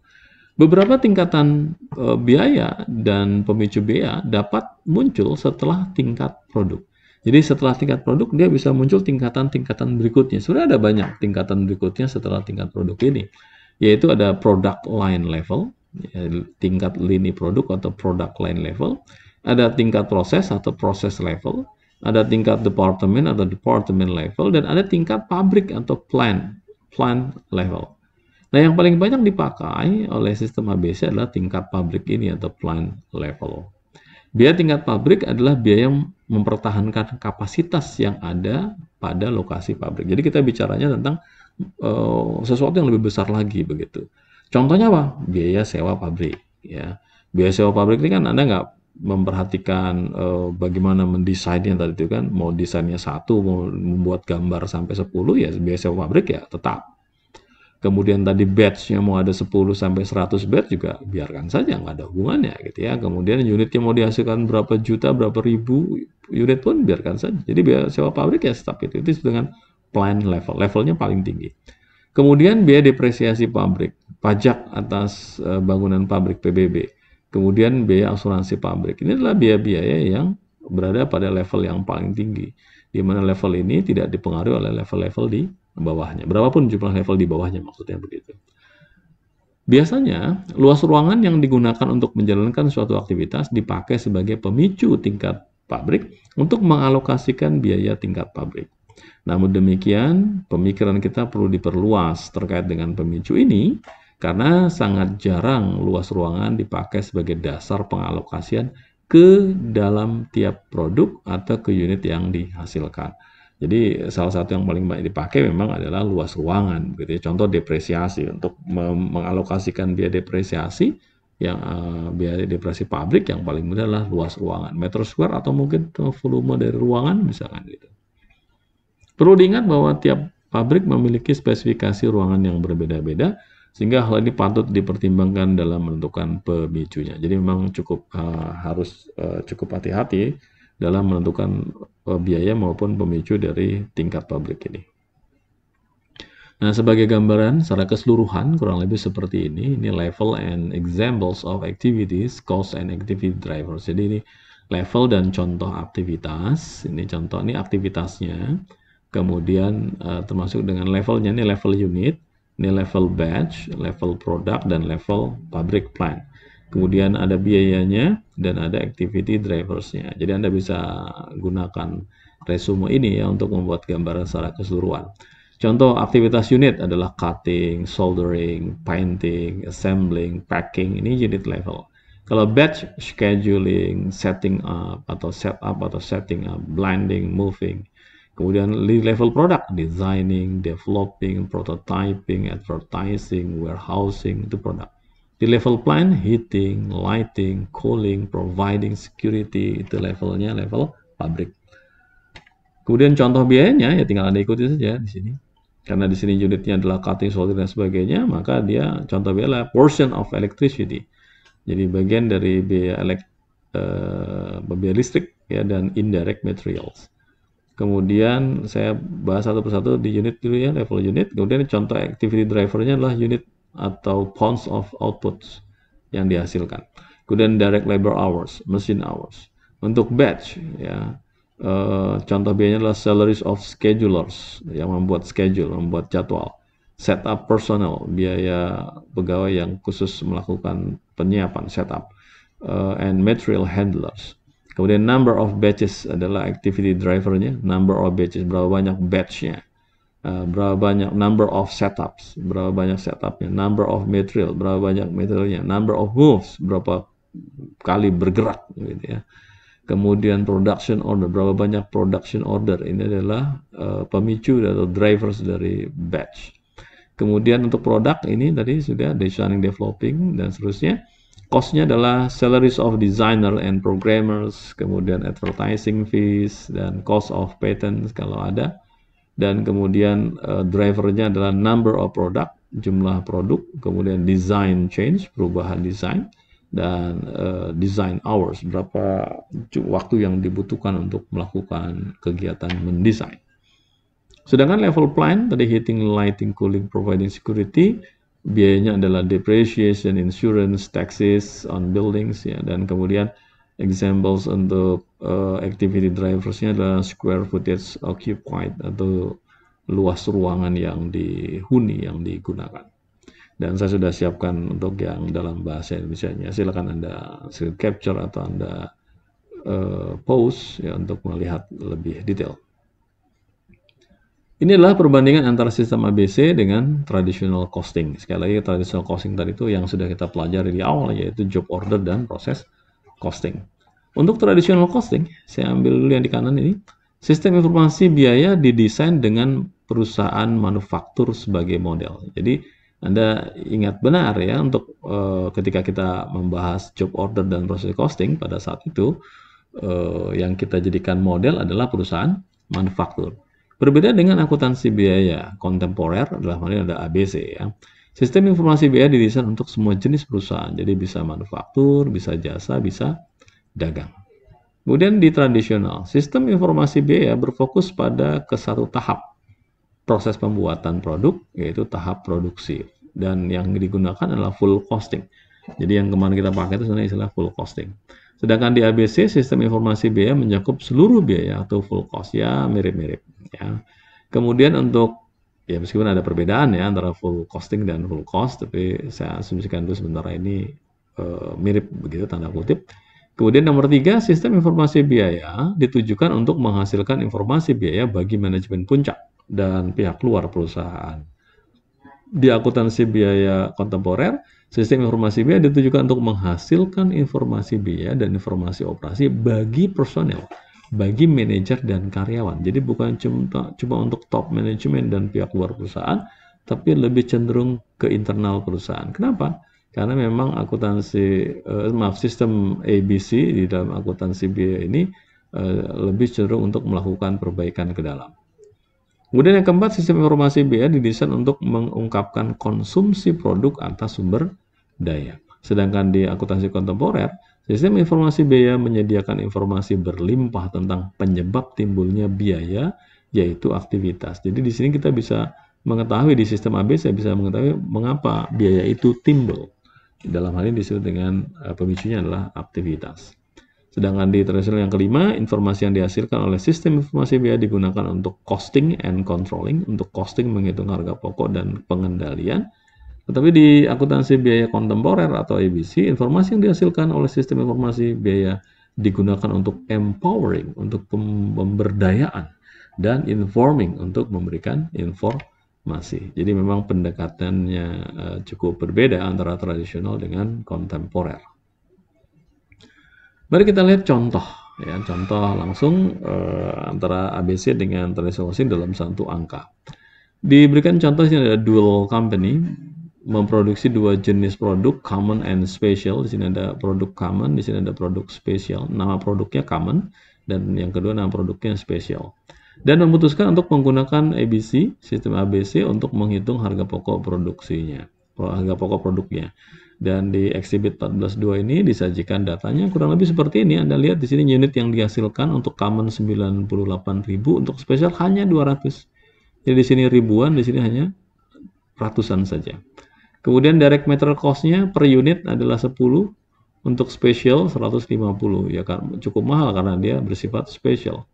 Beberapa tingkatan biaya dan pemicu biaya dapat muncul setelah tingkat produk. Jadi setelah tingkat produk dia bisa muncul tingkatan-tingkatan berikutnya. Sebenarnya ada banyak tingkatan berikutnya setelah tingkat produk ini, yaitu ada product line level, tingkat lini produk atau product line level, ada tingkat proses atau process level, ada tingkat department atau department level, dan ada tingkat pabrik atau plant level. Nah, yang paling banyak dipakai oleh sistem ABC adalah tingkat pabrik ini atau plant level. Biaya tingkat pabrik adalah biaya yang mempertahankan kapasitas yang ada pada lokasi pabrik. Jadi kita bicaranya tentang sesuatu yang lebih besar lagi begitu. Contohnya apa? Biaya sewa pabrik. Ya, biaya sewa pabrik ini kan Anda nggak memperhatikan bagaimana mendesainnya tadi itu kan. Mau desainnya 1, mau membuat gambar sampai 10 ya biaya sewa pabrik ya tetap. Kemudian tadi batch-nya mau ada 10 sampai 100 batch juga biarkan saja, nggak ada hubungannya gitu ya. Kemudian unitnya mau dihasilkan berapa juta, berapa ribu unit pun biarkan saja. Jadi biaya sewa pabrik ya tetap itu dengan plant level, levelnya paling tinggi. Kemudian biaya depresiasi pabrik, pajak atas bangunan pabrik PBB. Kemudian biaya asuransi pabrik. Ini adalah biaya-biaya yang berada pada level yang paling tinggi, di mana level ini tidak dipengaruhi oleh level-level di bawahnya. Berapapun jumlah level di bawahnya maksudnya begitu. Biasanya, luas ruangan yang digunakan untuk menjalankan suatu aktivitas dipakai sebagai pemicu tingkat pabrik untuk mengalokasikan biaya tingkat pabrik. Namun demikian, pemikiran kita perlu diperluas terkait dengan pemicu ini, karena sangat jarang luas ruangan dipakai sebagai dasar pengalokasian ke dalam tiap produk atau ke unit yang dihasilkan. Jadi salah satu yang paling banyak dipakai memang adalah luas ruangan, gitu ya. Contoh depresiasi, untuk mengalokasikan biaya depresiasi, yang biaya depresiasi pabrik yang paling mudah adalah luas ruangan, meter square atau mungkin volume dari ruangan misalkan gitu. Perlu diingat bahwa tiap pabrik memiliki spesifikasi ruangan yang berbeda-beda, sehingga hal ini patut dipertimbangkan dalam menentukan pemicunya. Jadi memang harus cukup hati-hati dalam menentukan biaya maupun pemicu dari tingkat pabrik ini. Nah, sebagai gambaran secara keseluruhan kurang lebih seperti ini. Ini level and examples of activities, cost and activity drivers. Jadi ini level dan contoh aktivitas. Ini contoh, ini aktivitasnya. Kemudian termasuk dengan levelnya, ini level unit, ini level batch, level product, dan level pabrik plant. Kemudian ada biayanya dan ada activity driversnya. Jadi Anda bisa gunakan resume ini ya untuk membuat gambaran secara keseluruhan. Contoh aktivitas unit adalah cutting, soldering, painting, assembling, packing, ini unit level. Kalau batch, scheduling, setting up atau setup atau setting up, blending, moving. Kemudian level product, designing, developing, prototyping, advertising, warehousing, itu produk. Di level plant, heating, lighting, cooling, providing security, itu levelnya level pabrik. Kemudian contoh biayanya ya tinggal Anda ikuti saja di sini. Karena di sini unitnya adalah cutting, soldering dan sebagainya, maka dia contoh biaya adalah portion of electricity. Jadi bagian dari biaya listrik ya, dan indirect materials. Kemudian saya bahas satu persatu di unit dulu ya, level unit. Kemudian contoh activity drivernya adalah unit atau pounds of outputs yang dihasilkan. Kemudian direct labor hours, machine hours. Untuk batch ya, contoh biayanya adalah salaries of schedulers yang membuat schedule, membuat jadwal. Setup personnel, biaya pegawai yang khusus melakukan penyiapan setup. And material handlers. Kemudian number of batches adalah activity drivernya, number of batches, berapa banyak batchnya, berapa banyak number of setups, berapa banyak setupnya, number of material, berapa banyak materialnya, number of moves, berapa kali bergerak gitu ya. Kemudian production order, berapa banyak production order, ini adalah pemicu atau drivers dari batch. Kemudian untuk produk ini tadi sudah designing, developing, dan seterusnya. Cost-nya adalah salaries of designer and programmers, kemudian advertising fees, dan cost of patents kalau ada. Dan kemudian drivernya adalah number of product, jumlah produk, kemudian design change, perubahan desain, dan design hours, berapa waktu yang dibutuhkan untuk melakukan kegiatan mendesain. Sedangkan level plant, tadi heating, lighting, cooling, providing security, biayanya adalah depreciation, insurance, taxes on buildings, ya, dan kemudian examples untuk activity driversnya adalah square footage occupied atau luas ruangan yang dihuni, yang digunakan. Dan saya sudah siapkan untuk yang dalam bahasa Indonesia-nya. Silakan Anda screen capture atau Anda pause ya untuk melihat lebih detail. Ini adalah perbandingan antara sistem ABC dengan traditional costing. Sekali lagi, traditional costing tadi itu yang sudah kita pelajari di awal, yaitu job order dan proses costing. Untuk traditional costing, saya ambil dulu yang di kanan ini. Sistem informasi biaya didesain dengan perusahaan manufaktur sebagai model. Jadi Anda ingat benar ya, untuk ketika kita membahas job order dan proses costing, pada saat itu yang kita jadikan model adalah perusahaan manufaktur. Berbeda dengan akuntansi biaya kontemporer, adalah mana ada ABC ya. Sistem informasi biaya didesain untuk semua jenis perusahaan, jadi bisa manufaktur, bisa jasa, bisa dagang. Kemudian di tradisional, sistem informasi biaya berfokus pada ke satu tahap proses pembuatan produk, yaitu tahap produksi. Dan yang digunakan adalah full costing. Jadi yang kemarin kita pakai itu sebenarnya istilah full costing. Sedangkan di ABC, sistem informasi biaya mencakup seluruh biaya atau full cost, ya mirip-mirip. Ya. Kemudian untuk, ya meskipun ada perbedaan ya antara full costing dan full cost, tapi saya asumsikan dulu sebentar ini mirip begitu tanda kutip. Kemudian nomor 3, sistem informasi biaya ditujukan untuk menghasilkan informasi biaya bagi manajemen puncak dan pihak luar perusahaan. Di akuntansi biaya kontemporer, sistem informasi biaya ditujukan untuk menghasilkan informasi biaya dan informasi operasi bagi personel, bagi manajer dan karyawan. Jadi bukan cuma untuk top manajemen dan pihak luar perusahaan, tapi lebih cenderung ke internal perusahaan. Kenapa? Karena memang sistem ABC di dalam akuntansi biaya ini lebih cenderung untuk melakukan perbaikan ke dalam. Kemudian yang keempat, sistem informasi biaya didesain untuk mengungkapkan konsumsi produk atas sumber daya. Sedangkan di akuntansi kontemporer, sistem informasi biaya menyediakan informasi berlimpah tentang penyebab timbulnya biaya, yaitu aktivitas. Jadi di sini kita bisa mengetahui di sistem ABC bisa mengetahui mengapa biaya itu timbul. Dalam hal ini disebut dengan pemicunya adalah aktivitas. Sedangkan di tradisional yang kelima, informasi yang dihasilkan oleh sistem informasi biaya digunakan untuk costing and controlling, untuk costing menghitung harga pokok dan pengendalian. Tetapi di akuntansi biaya kontemporer atau ABC, informasi yang dihasilkan oleh sistem informasi biaya digunakan untuk empowering, untuk pemberdayaan, dan informing, untuk memberikan informasi. Jadi memang pendekatannya cukup berbeda antara tradisional dengan kontemporer. Mari kita lihat contoh, ya, contoh langsung antara ABC dengan tradisional dalam satu angka. Diberikan contoh di sini ada dual company memproduksi dua jenis produk, common and special. Di sini ada produk common, di sini ada produk special. Nama produknya common dan yang kedua nama produknya special. Dan memutuskan untuk menggunakan ABC, sistem ABC untuk menghitung harga pokok produksinya, harga pokok produknya. Dan di Exhibit 14.2 ini disajikan datanya kurang lebih seperti ini. Anda lihat di sini unit yang dihasilkan untuk common 98.000, untuk special hanya 200. Jadi di sini ribuan, di sini hanya ratusan saja. Kemudian direct material cost-nya per unit adalah 10, untuk special 150. Ya kan cukup mahal karena dia bersifat special.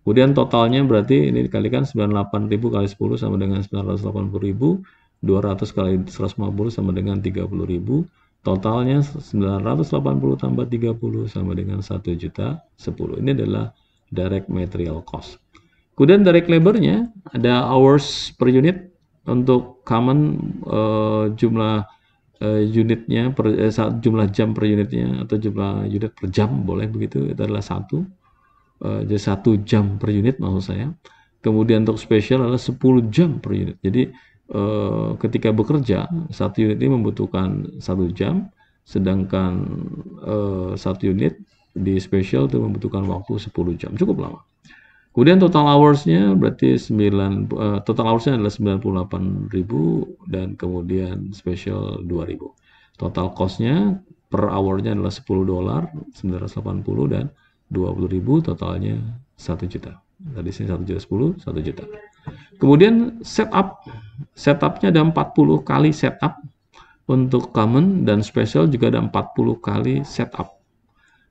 Kemudian totalnya berarti ini dikalikan 98.000 kali 10 sama dengan 980.000. 200 kali 150 sama dengan 30.000. Totalnya 980 tambah 30 sama dengan 1.010.000. Ini adalah direct material cost. Kemudian direct labor-nya ada hours per unit. Untuk common jumlah unitnya jumlah jam per unitnya atau jumlah unit per jam boleh begitu, itu adalah 1. Jadi 1 jam per unit maksud saya. Kemudian untuk special adalah 10 jam per unit. Jadi ketika bekerja, satu unit ini membutuhkan 1 jam, sedangkan 1 unit di special itu membutuhkan waktu 10 jam, cukup lama. Kemudian total hours-nya berarti total hours-nya adalah 98.000 dan kemudian special 2.000. Total cost-nya per hour-nya adalah $10, 980 dan 20.000, totalnya 1 juta. Tadi sini 1.010.000, 1 juta. Kemudian setupnya ada 40 kali setup. Untuk common dan special juga ada 40 kali setup.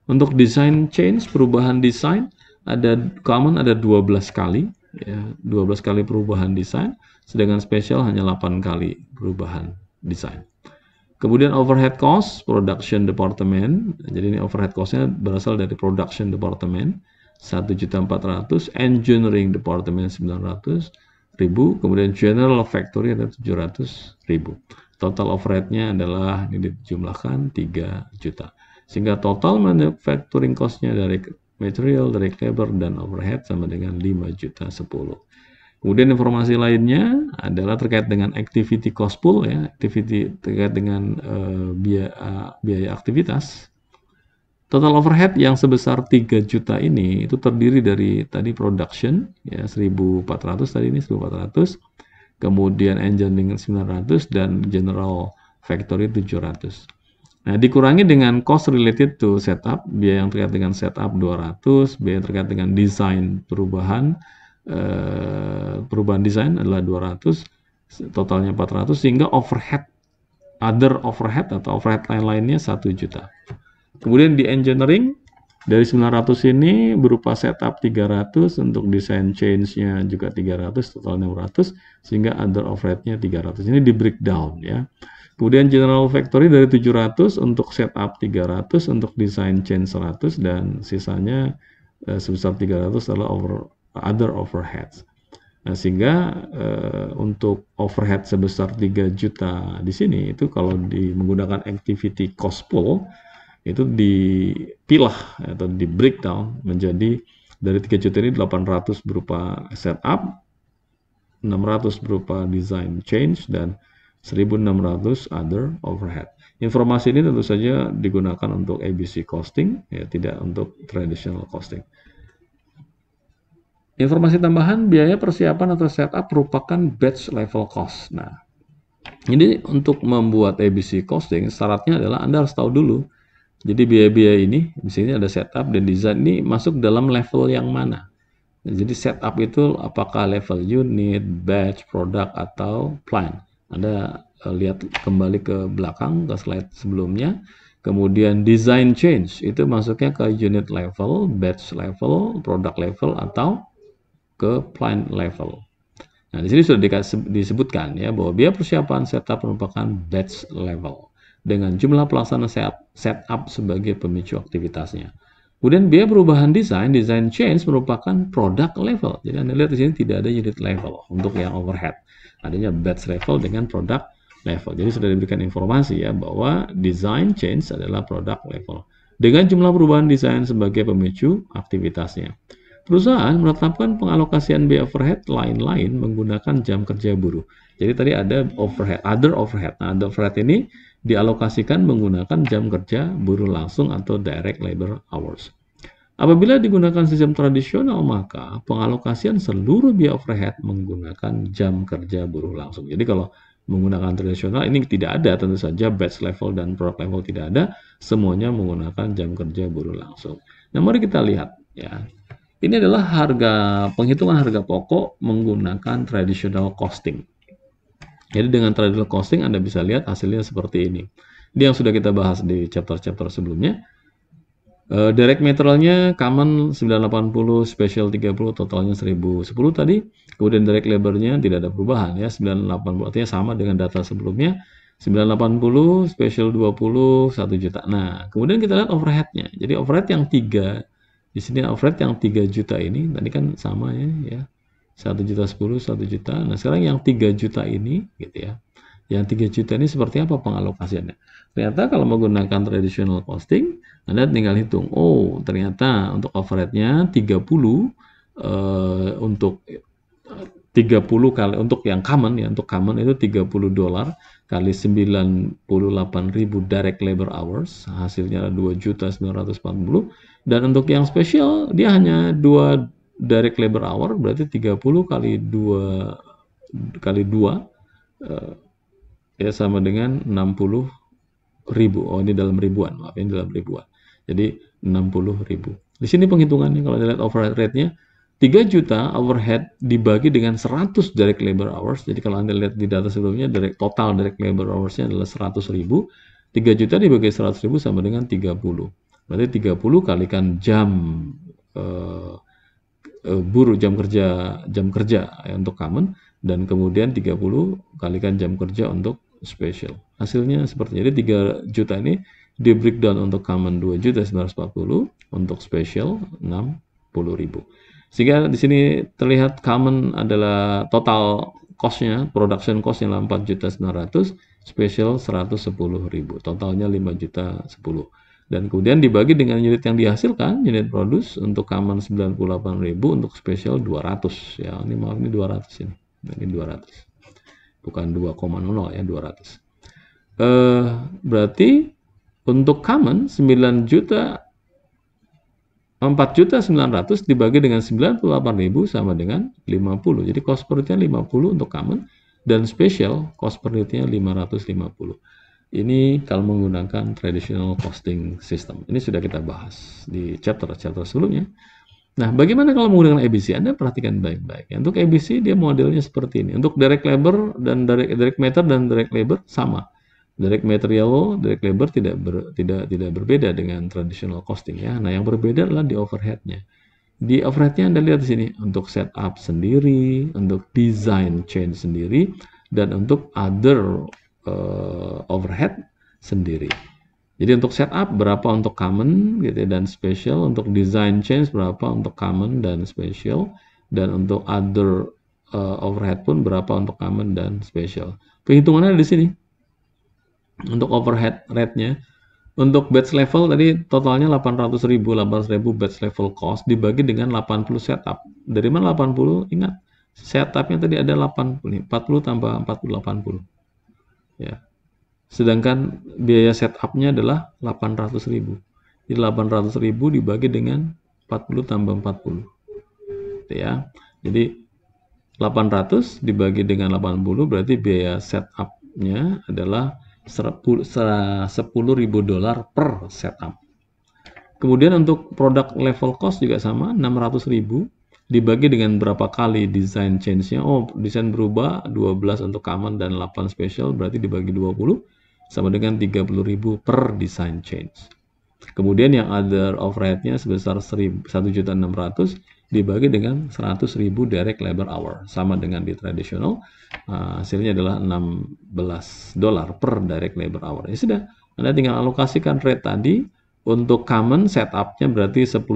Untuk design change, perubahan desain, ada common ada 12 kali, ya, 12 kali perubahan desain, sedangkan special hanya 8 kali perubahan desain. Kemudian overhead cost, production department. Jadi ini overhead cost-nya berasal dari production department. 1.400.000, engineering department 900.000, kemudian general factory ada 700.000. Total overhead-nya adalah ini dijumlahkan 3 juta. Sehingga total manufacturing cost-nya dari material, dari labor dan overhead sama dengan 5.010.000. Kemudian informasi lainnya adalah terkait dengan activity cost pool, ya, activity terkait dengan biaya aktivitas. Total overhead yang sebesar 3 juta ini itu terdiri dari tadi production, ya, 1.400 tadi ini 1.400, kemudian engineering 900 dan general factory 700. Nah, dikurangi dengan cost related to setup, biaya yang terkait dengan setup 200, biaya terkait dengan desain perubahan desain adalah 200, totalnya 400, sehingga overhead, other overhead atau overhead lain-lainnya 1 juta. Kemudian di engineering dari 900 ini berupa setup 300, untuk desain change-nya juga 300, total 600, sehingga other overhead-nya 300. Ini di breakdown, ya. Kemudian general factory dari 700, untuk setup 300, untuk design change 100, dan sisanya sebesar 300 adalah other overheads. Nah, sehingga untuk overhead sebesar 3 juta di sini itu kalau menggunakan activity cost pool itu dipilah atau di breakdown menjadi dari 3 juta ini 800 berupa setup, 600 berupa design change, dan 1.600 other overhead. Informasi ini tentu saja digunakan untuk ABC costing, ya, tidak untuk traditional costing. Informasi tambahan, biaya persiapan atau setup merupakan batch level cost. Nah, jadi untuk membuat ABC costing, syaratnya adalah Anda harus tahu dulu. Jadi biaya-biaya ini, di sini ada setup dan design, ini masuk dalam level yang mana. Jadi setup itu apakah level unit, batch, product, atau plan. Anda lihat kembali ke belakang, ke slide sebelumnya. Kemudian design change, itu masuknya ke unit level, batch level, product level, atau ke plan level. Nah, di sini sudah disebutkan ya bahwa biaya persiapan setup merupakan batch level dengan jumlah pelaksana setup sebagai pemicu aktivitasnya. Kemudian biaya perubahan design change merupakan product level. Jadi Anda lihat di sini tidak ada unit level untuk yang overhead. Adanya batch level dengan product level. Jadi sudah diberikan informasi ya bahwa design change adalah product level dengan jumlah perubahan desain sebagai pemicu aktivitasnya. Perusahaan menetapkan pengalokasian biaya overhead lain-lain menggunakan jam kerja buruh. Jadi tadi ada overhead, other overhead. Nah, other overhead ini dialokasikan menggunakan jam kerja buruh langsung atau direct labor hours. Apabila digunakan sistem tradisional, maka pengalokasian seluruh biaya overhead menggunakan jam kerja buruh langsung. Jadi kalau menggunakan tradisional ini tidak ada, tentu saja batch level dan product level tidak ada, semuanya menggunakan jam kerja buruh langsung. Nah, mari kita lihat ya. Ini adalah penghitungan harga pokok menggunakan traditional costing. Jadi dengan traditional costing Anda bisa lihat hasilnya seperti ini. Ini yang sudah kita bahas di chapter-chapter sebelumnya. Direct materialnya common 980, special 30, totalnya 1010 tadi. Kemudian direct labornya tidak ada perubahan ya, 980, artinya sama dengan data sebelumnya. 980, special 20, 1 juta. Nah, kemudian kita lihat overheadnya. Jadi overhead yang 3, di sini overhead yang 3 juta ini, tadi kan sama ya. 1 juta 10, 1 juta. Nah, sekarang yang 3 juta ini gitu ya. Yang 3 juta ini seperti apa pengalokasiannya? Ternyata kalau menggunakan traditional costing, Anda tinggal hitung. Oh, ternyata untuk overheadnya 30 untuk 30 kali untuk yang common ya, untuk common itu $30 kali 98.000 direct labor hours, hasilnya 2.940. Dan untuk yang special dia hanya 2 direct labor hour, berarti 30 kali 2 ya sama dengan 60.000. Oh, ini dalam ribuan, maaf, ini dalam ribuan. Jadi 60.000. Di sini penghitungannya kalau dilihat overhead rate-nya 3 juta overhead dibagi dengan 100 direct labor hours. Jadi kalau Anda lihat di data sebelumnya, total direct labor hours-nya adalah 100.000. 3 juta dibagi 100.000 sama dengan 30. Berarti 30 kalikan jam buruh, jam kerja ya, untuk common, dan kemudian 30 kalikan jam kerja untuk special. Hasilnya seperti ini. 3 juta ini di breakdown untuk common 2.940, untuk special 60.000. Sehingga di sini terlihat common adalah total cost-nya, production cost-nya 4.900.000, special 110.000, totalnya 5.010.000. Dan kemudian dibagi dengan unit yang dihasilkan, unit produce untuk common 98.000, untuk special 200 ya. Ini maaf, ini 200 ini. Ini 200. Bukan 2,0 ya, 200. Berarti untuk common 4.900.000 dibagi dengan 98.000 sama dengan 50. Jadi cost per unitnya 50 untuk common, dan special cost per unitnya 550. Ini kalau menggunakan traditional costing system. Ini sudah kita bahas di chapter sebelumnya. Nah, bagaimana kalau menggunakan ABC? Anda perhatikan baik-baik. Untuk ABC dia modelnya seperti ini. Untuk direct labor dan direct matter dan direct labor sama. Direct material, direct labor tidak berbeda dengan traditional costing ya. Nah, yang berbeda adalah di overhead-nya. Di overhead-nya Anda lihat di sini untuk setup sendiri, untuk design change sendiri, dan untuk other overhead sendiri. Jadi untuk setup berapa untuk common gitu ya, dan special, untuk design change berapa untuk common dan special, dan untuk other overhead pun berapa untuk common dan special. Penghitungannya di sini. Untuk overhead rate-nya, untuk batch level tadi totalnya 800.000 batch level cost dibagi dengan 80 setup. Dari mana 80? Ingat, setupnya tadi ada 80, 40 tambah 40, 80. Ya. Sedangkan biaya setupnya adalah 800.000. Jadi 800.000 dibagi dengan 40 tambah 40. Ya. Jadi 800 dibagi dengan 80 berarti biaya setupnya adalah $10.000 per setup. Kemudian untuk produk level cost juga sama, 600.000 dibagi dengan berapa kali design change-nya. Oh, desain berubah 12 untuk common dan 8 special, berarti dibagi 20 sama dengan 30.000 per design change. Kemudian yang other overhead-nya sebesar 1.600.000 dibagi dengan 100.000 direct labor hour, sama dengan di tradisional. Hasilnya adalah $16 per direct labor hour. Ya sudah, Anda tinggal alokasikan rate tadi. Untuk common setupnya berarti 10.000,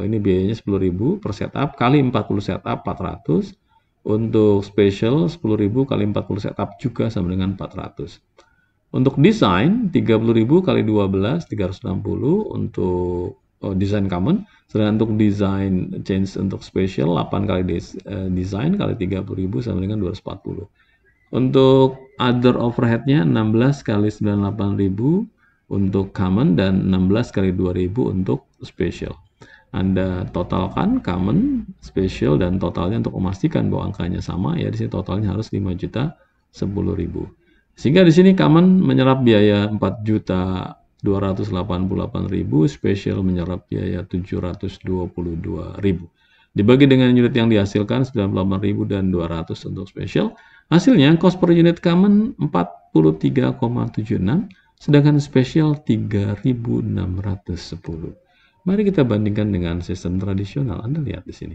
ini biayanya 10.000 per setup, kali 40 setup 400. Untuk special 10.000 kali 40 setup juga sama dengan 400. Untuk desain 30.000 kali 12 360 untuk desain common. Sedangkan untuk desain change untuk special 8 kali desain kali 30.000 sama dengan 240. Untuk other overhead-nya 16 kali 98.000 untuk common dan 16 kali 2.000 untuk special. Anda totalkan common, special, dan totalnya untuk memastikan bahwa angkanya sama, ya di sini totalnya harus 5.010.000. Sehingga di sini common menyerap biaya 4.288.000, special menyerap biaya 722.000. Dibagi dengan unit yang dihasilkan 98.000 dan 200 untuk special. Hasilnya cost per unit common 43,76, sedangkan special 3.610. Mari kita bandingkan dengan sistem tradisional. Anda lihat di sini.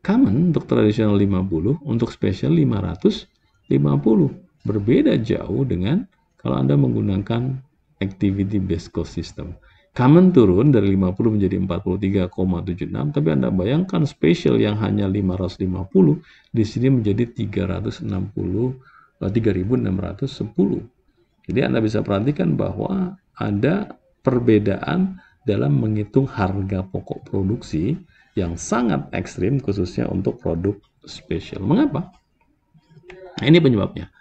Common untuk tradisional 50, untuk special 550. Berbeda jauh dengan kalau Anda menggunakan activity based cost system. Common turun dari 50 menjadi 43,76, tapi Anda bayangkan special yang hanya 550 di sini menjadi 3.610. Jadi Anda bisa perhatikan bahwa ada perbedaan dalam menghitung harga pokok produksi yang sangat ekstrim khususnya untuk produk special. Mengapa? Nah, ini penyebabnya.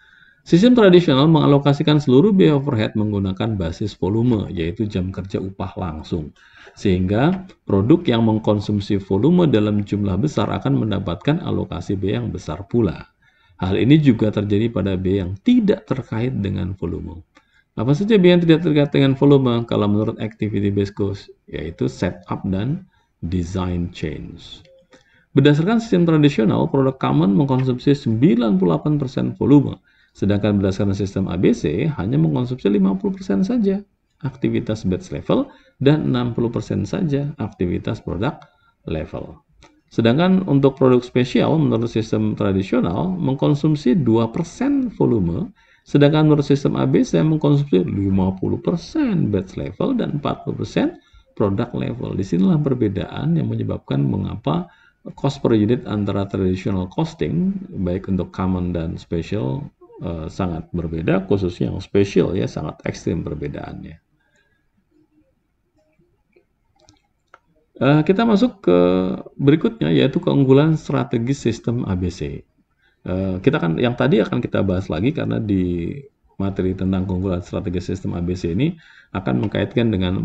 Sistem tradisional mengalokasikan seluruh biaya overhead menggunakan basis volume, yaitu jam kerja upah langsung. Sehingga produk yang mengkonsumsi volume dalam jumlah besar akan mendapatkan alokasi biaya yang besar pula. Hal ini juga terjadi pada biaya yang tidak terkait dengan volume. Apa saja biaya yang tidak terkait dengan volume kalau menurut activity based cost, yaitu setup dan design change. Berdasarkan sistem tradisional, produk common mengkonsumsi 98% volume. Sedangkan berdasarkan sistem ABC hanya mengkonsumsi 50% saja aktivitas batch level dan 60% saja aktivitas produk level. Sedangkan untuk produk spesial menurut sistem tradisional mengkonsumsi 2% volume, sedangkan menurut sistem ABC mengkonsumsi 50% batch level dan 40% produk level. Disinilah perbedaan yang menyebabkan mengapa cost per unit antara traditional costing baik untuk common dan special sangat berbeda, khususnya yang spesial ya sangat ekstrim perbedaannya. Kita masuk ke berikutnya yaitu keunggulan strategis sistem ABC. Kita kan yang tadi akan kita bahas lagi karena di materi tentang keunggulan strategis sistem ABC ini akan mengkaitkan dengan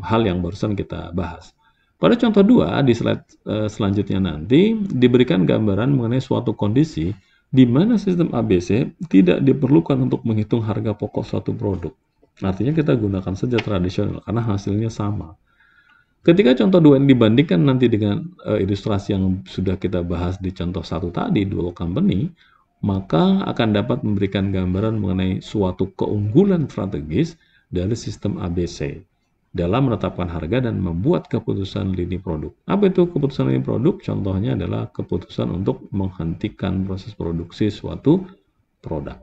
hal yang barusan kita bahas. Pada contoh 2 di slide selanjutnya nanti diberikan gambaran mengenai suatu kondisi di mana sistem ABC tidak diperlukan untuk menghitung harga pokok suatu produk. Artinya kita gunakan saja tradisional karena hasilnya sama. Ketika contoh 2 ini dibandingkan nanti dengan ilustrasi yang sudah kita bahas di contoh 1 tadi, dual company, maka akan dapat memberikan gambaran mengenai suatu keunggulan strategis dari sistem ABC dalam menetapkan harga dan membuat keputusan lini produk. Apa itu keputusan lini produk? Contohnya adalah keputusan untuk menghentikan proses produksi suatu produk.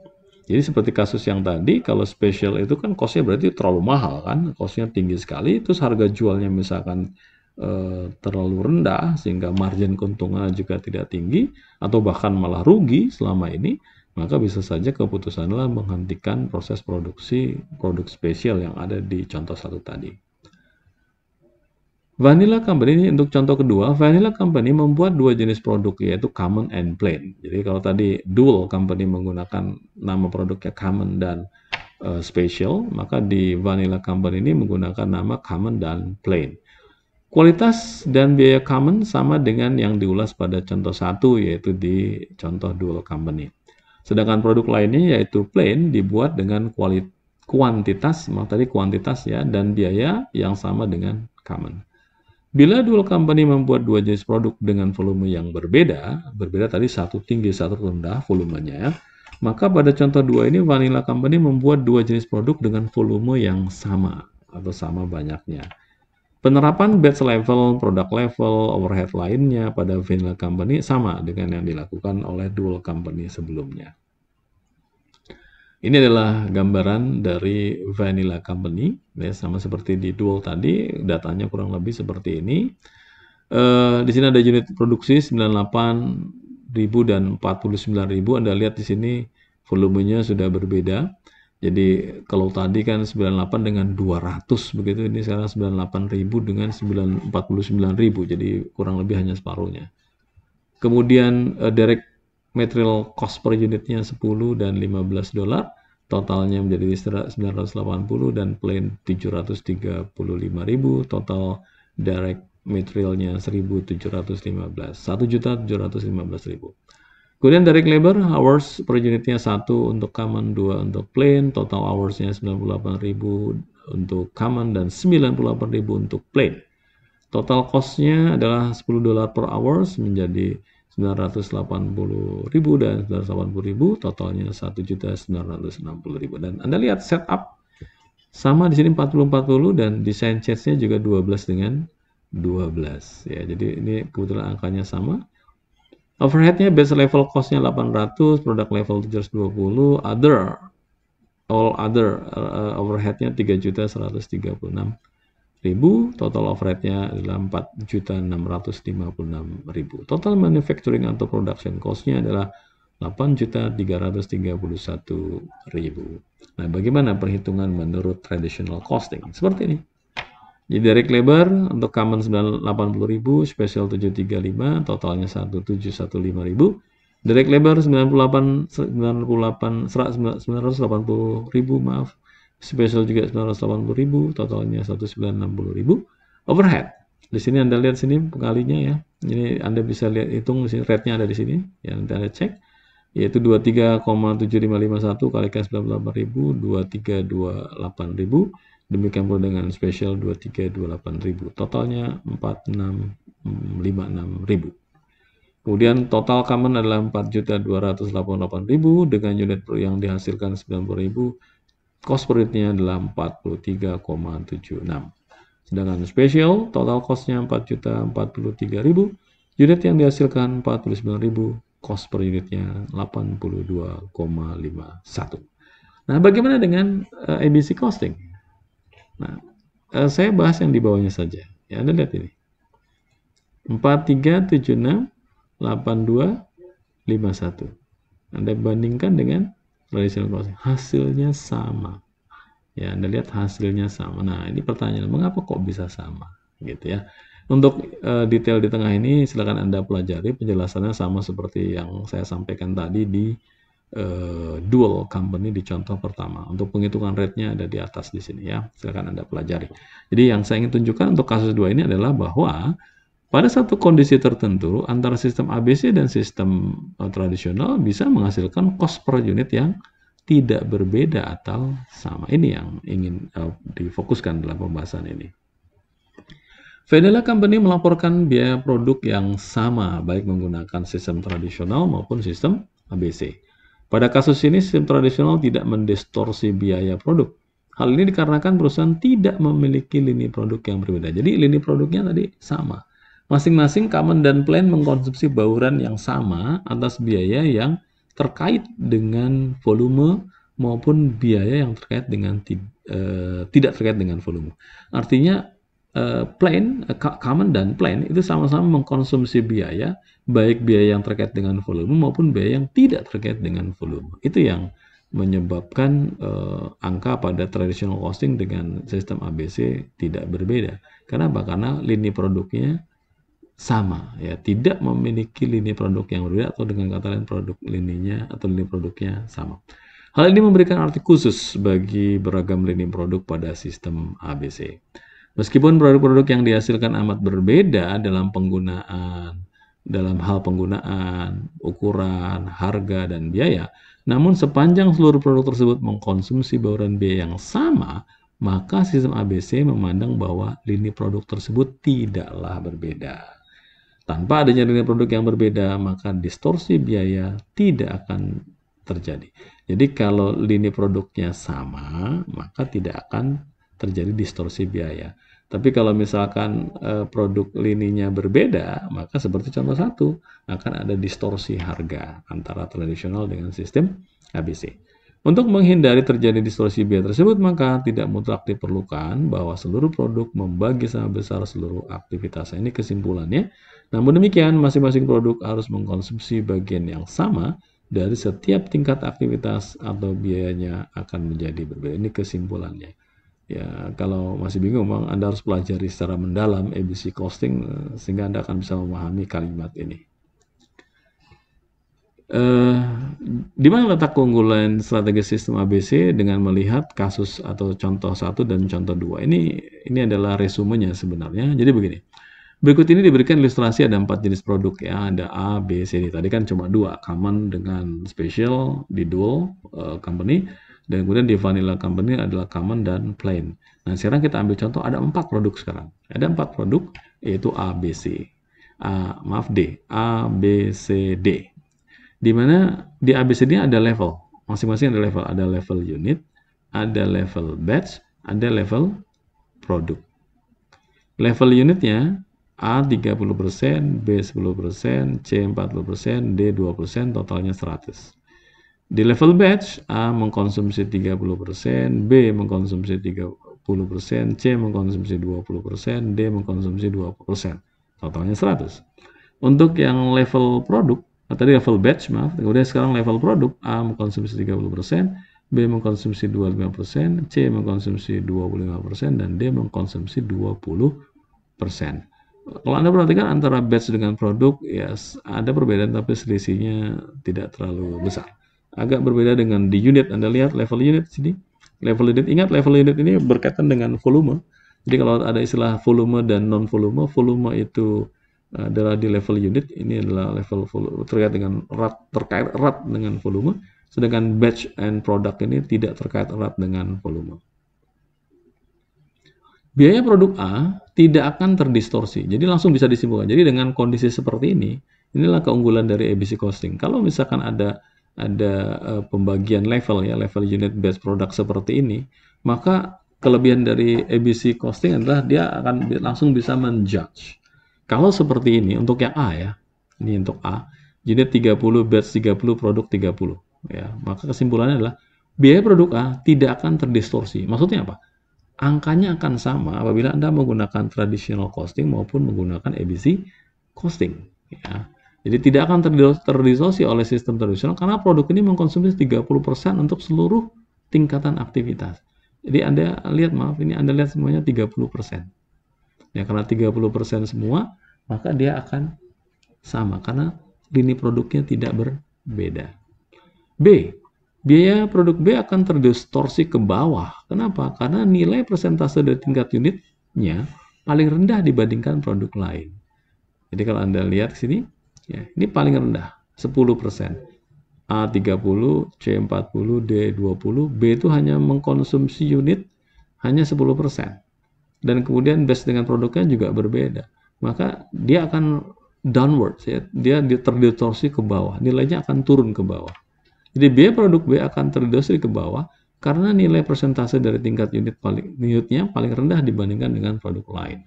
Jadi seperti kasus yang tadi, kalau special itu kan cost-nya berarti terlalu mahal kan, cost-nya tinggi sekali, terus harga jualnya misalkan terlalu rendah sehingga margin keuntungan juga tidak tinggi atau bahkan malah rugi selama ini, maka bisa saja keputusan adalah menghentikan proses produksi produk spesial yang ada di contoh satu tadi. Vanilla Company ini untuk contoh kedua, Vanilla Company membuat dua jenis produk yaitu common and plain. Jadi kalau tadi Dual Company menggunakan nama produknya common dan special, maka di Vanilla Company ini menggunakan nama common dan plain. Kualitas dan biaya common sama dengan yang diulas pada contoh satu yaitu di contoh Dual Company. Sedangkan produk lainnya yaitu plain dibuat dengan kuantitas ya dan biaya yang sama dengan common. Bila Dual Company membuat dua jenis produk dengan volume yang berbeda tadi satu tinggi satu rendah volumenya, maka pada contoh dua ini Vanilla Company membuat dua jenis produk dengan volume yang sama atau sama banyaknya. Penerapan batch level, product level, overhead lainnya pada Vanilla Company sama dengan yang dilakukan oleh Dual Company sebelumnya. Ini adalah gambaran dari Vanilla Company, ya, sama seperti di Dual tadi, datanya kurang lebih seperti ini. Di sini ada unit produksi 98.000 dan 49.000. Anda lihat di sini volumenya sudah berbeda. Jadi kalau tadi kan 98 dengan 200 begitu, ini sekarang 98.000 dengan 49.000. Jadi kurang lebih hanya separuhnya. Kemudian direct material cost per unitnya 10 dan 15 dolar, totalnya menjadi 980 dan plain 735.000, total direct materialnya 1.715, 1.715.000. Kemudian direct labor hours per unitnya 1 untuk common, 2 untuk plain, total hoursnya 98.000 untuk common dan 98.000 untuk plain. Total cost-nya adalah 10 dolar per hours menjadi 980.000 dan 980.000, totalnya 1.960.000. Dan Anda lihat setup sama di sini 40-40 dan design charge-nya juga 12 dengan 12. Ya, jadi ini kebetulan angkanya sama. Overhead-nya base level cost-nya 800, product level 720, all other overhead-nya 3.136.000. Total overhead-nya adalah 4.656.000. Total manufacturing atau production cost-nya adalah 8.331.000. Nah, bagaimana perhitungan menurut traditional costing? Seperti ini. Jadi direct labor untuk common 80.000, special 735, totalnya 1.715.000. Direct labor 980.000, maaf. Special juga 980.000, totalnya 1.960.000. Overhead. Di sini Anda lihat sini pengalinya ya. Ini Anda bisa lihat hitung di sini rate-nya ada di sini. Ya, nanti Anda cek. Yaitu 23,7551 kalikan 98.000, 2328.000. Demikian pula dengan special 2328.000. Totalnya 4656.000. Kemudian total common adalah 4.288.000 dengan unit yang dihasilkan 90.000. Cost per unitnya adalah 43,76. Sedangkan special total cost-nya 4.043.000. Unit yang dihasilkan 49.000. Cost per unitnya 82,51. Nah, bagaimana dengan ABC costing? Nah, saya bahas yang di bawahnya saja. Ya, Anda lihat ini. 43768251. Anda bandingkan dengan traditional costing. Hasilnya sama. Ya, Anda lihat hasilnya sama. Nah, ini pertanyaan, mengapa kok bisa sama? Gitu ya. Untuk detail di tengah ini silakan Anda pelajari, penjelasannya sama seperti yang saya sampaikan tadi di Dual Company di contoh pertama. Untuk penghitungan rate-nya ada di atas di sini ya. Silakan Anda pelajari. Jadi yang saya ingin tunjukkan untuk kasus 2 ini adalah bahwa pada satu kondisi tertentu antara sistem ABC dan sistem tradisional bisa menghasilkan cost per unit yang tidak berbeda atau sama. Ini yang ingin difokuskan dalam pembahasan ini. Vanilla Company melaporkan biaya produk yang sama baik menggunakan sistem tradisional maupun sistem ABC. Pada kasus ini, sistem tradisional tidak mendistorsi biaya produk. Hal ini dikarenakan perusahaan tidak memiliki lini produk yang berbeda. Jadi, lini produknya tadi sama. Masing-masing common dan plain mengkonsumsi bauran yang sama atas biaya yang terkait dengan volume maupun biaya yang terkait dengan tidak terkait dengan volume. Artinya common dan plain itu sama-sama mengkonsumsi biaya, baik biaya yang terkait dengan volume maupun biaya yang tidak terkait dengan volume. Itu yang menyebabkan angka pada traditional costing dengan sistem ABC tidak berbeda. Kenapa? Karena lini produknya sama, ya, tidak memiliki lini produk yang berbeda, atau dengan kata lain produk lininya atau lini produknya sama. Hal ini memberikan arti khusus bagi beragam lini produk pada sistem ABC. Meskipun produk-produk yang dihasilkan amat berbeda dalam hal penggunaan, ukuran, harga, dan biaya, namun sepanjang seluruh produk tersebut mengkonsumsi bauran biaya yang sama, maka sistem ABC memandang bahwa lini produk tersebut tidaklah berbeda. Tanpa adanya lini produk yang berbeda, maka distorsi biaya tidak akan terjadi. Jadi kalau lini produknya sama, maka tidak akan terjadi distorsi biaya. Tapi kalau misalkan produk lininya berbeda, maka seperti contoh 1, akan ada distorsi harga antara tradisional dengan sistem ABC. Untuk menghindari terjadi distorsi biaya tersebut, maka tidak mutlak diperlukan bahwa seluruh produk membagi sama besar seluruh aktivitas. Ini kesimpulannya. Namun demikian, masing-masing produk harus mengkonsumsi bagian yang sama dari setiap tingkat aktivitas atau biayanya akan menjadi berbeda. Ini kesimpulannya. Ya, kalau masih bingung, Bang, Anda harus pelajari secara mendalam ABC costing sehingga Anda akan bisa memahami kalimat ini. Di mana letak keunggulan strategi sistem ABC dengan melihat kasus atau contoh 1 dan contoh 2? Ini adalah resumenya sebenarnya. Jadi begini. Berikut ini diberikan ilustrasi ada 4 jenis produk, ya, ada A, B, C, D. Tadi kan cuma 2, common dengan special di dual company, dan kemudian di vanilla company adalah common dan plain. Nah, sekarang kita ambil contoh, ada 4 produk sekarang. Ada 4 produk, yaitu A, B, C. D. A, B, C, D. Di mana di A, B, C, D ada level. Masing-masing ada level. Ada level unit, ada level batch, ada level produk. Level unitnya A 30%, B 10%, C 40%, D 20%, totalnya 100. Di level batch, A mengkonsumsi 30%, B mengkonsumsi 30%, C mengkonsumsi 20%, D mengkonsumsi 20%. Totalnya 100. Untuk yang level produk, tadi level batch, kemudian sekarang level produk, A mengkonsumsi 30%, B mengkonsumsi 25%, C mengkonsumsi 25%, dan D mengkonsumsi 20%. Kalau Anda perhatikan antara batch dengan produk, ya ada perbedaan tapi selisihnya tidak terlalu besar. Agak berbeda dengan di unit. Anda lihat level unit sini. Level unit, ingat level unit ini berkaitan dengan volume. Jadi kalau ada istilah volume dan non-volume, volume itu adalah di level unit, ini adalah level volume terkait erat dengan volume. Sedangkan batch and product ini tidak terkait erat dengan volume. Biaya produk A tidak akan terdistorsi. Jadi langsung bisa disimpulkan. Jadi dengan kondisi seperti ini, inilah keunggulan dari ABC costing. Kalau misalkan ada pembagian level, ya, level unit batch product seperti ini, maka kelebihan dari ABC costing adalah dia akan langsung bisa menjudge. Kalau seperti ini untuk yang A, ya. Ini untuk A, unit 30, batch 30, produk 30, ya. Maka kesimpulannya adalah biaya produk A tidak akan terdistorsi. Maksudnya apa? Angkanya akan sama apabila Anda menggunakan traditional costing maupun menggunakan ABC costing, ya. Jadi tidak akan terdistorsi oleh sistem tradisional karena produk ini mengkonsumsi 30% untuk seluruh tingkatan aktivitas. Jadi Anda lihat, ini Anda lihat semuanya 30%. Ya, karena 30% semua, maka dia akan sama karena lini produknya tidak berbeda. B. Biaya produk B akan terdistorsi ke bawah. Kenapa? Karena nilai persentase dari tingkat unitnya paling rendah dibandingkan produk lain. Jadi kalau Anda lihat sini, ya, ini paling rendah, 10%. A 30, C 40, D 20, B itu hanya mengkonsumsi unit hanya 10%. Dan kemudian batch dengan produknya juga berbeda. Maka dia akan downward, ya. Dia terdistorsi ke bawah. Nilainya akan turun ke bawah. Jadi biaya produk B akan terdistorsi ke bawah karena nilai persentase dari tingkat unitnya paling rendah dibandingkan dengan produk lain.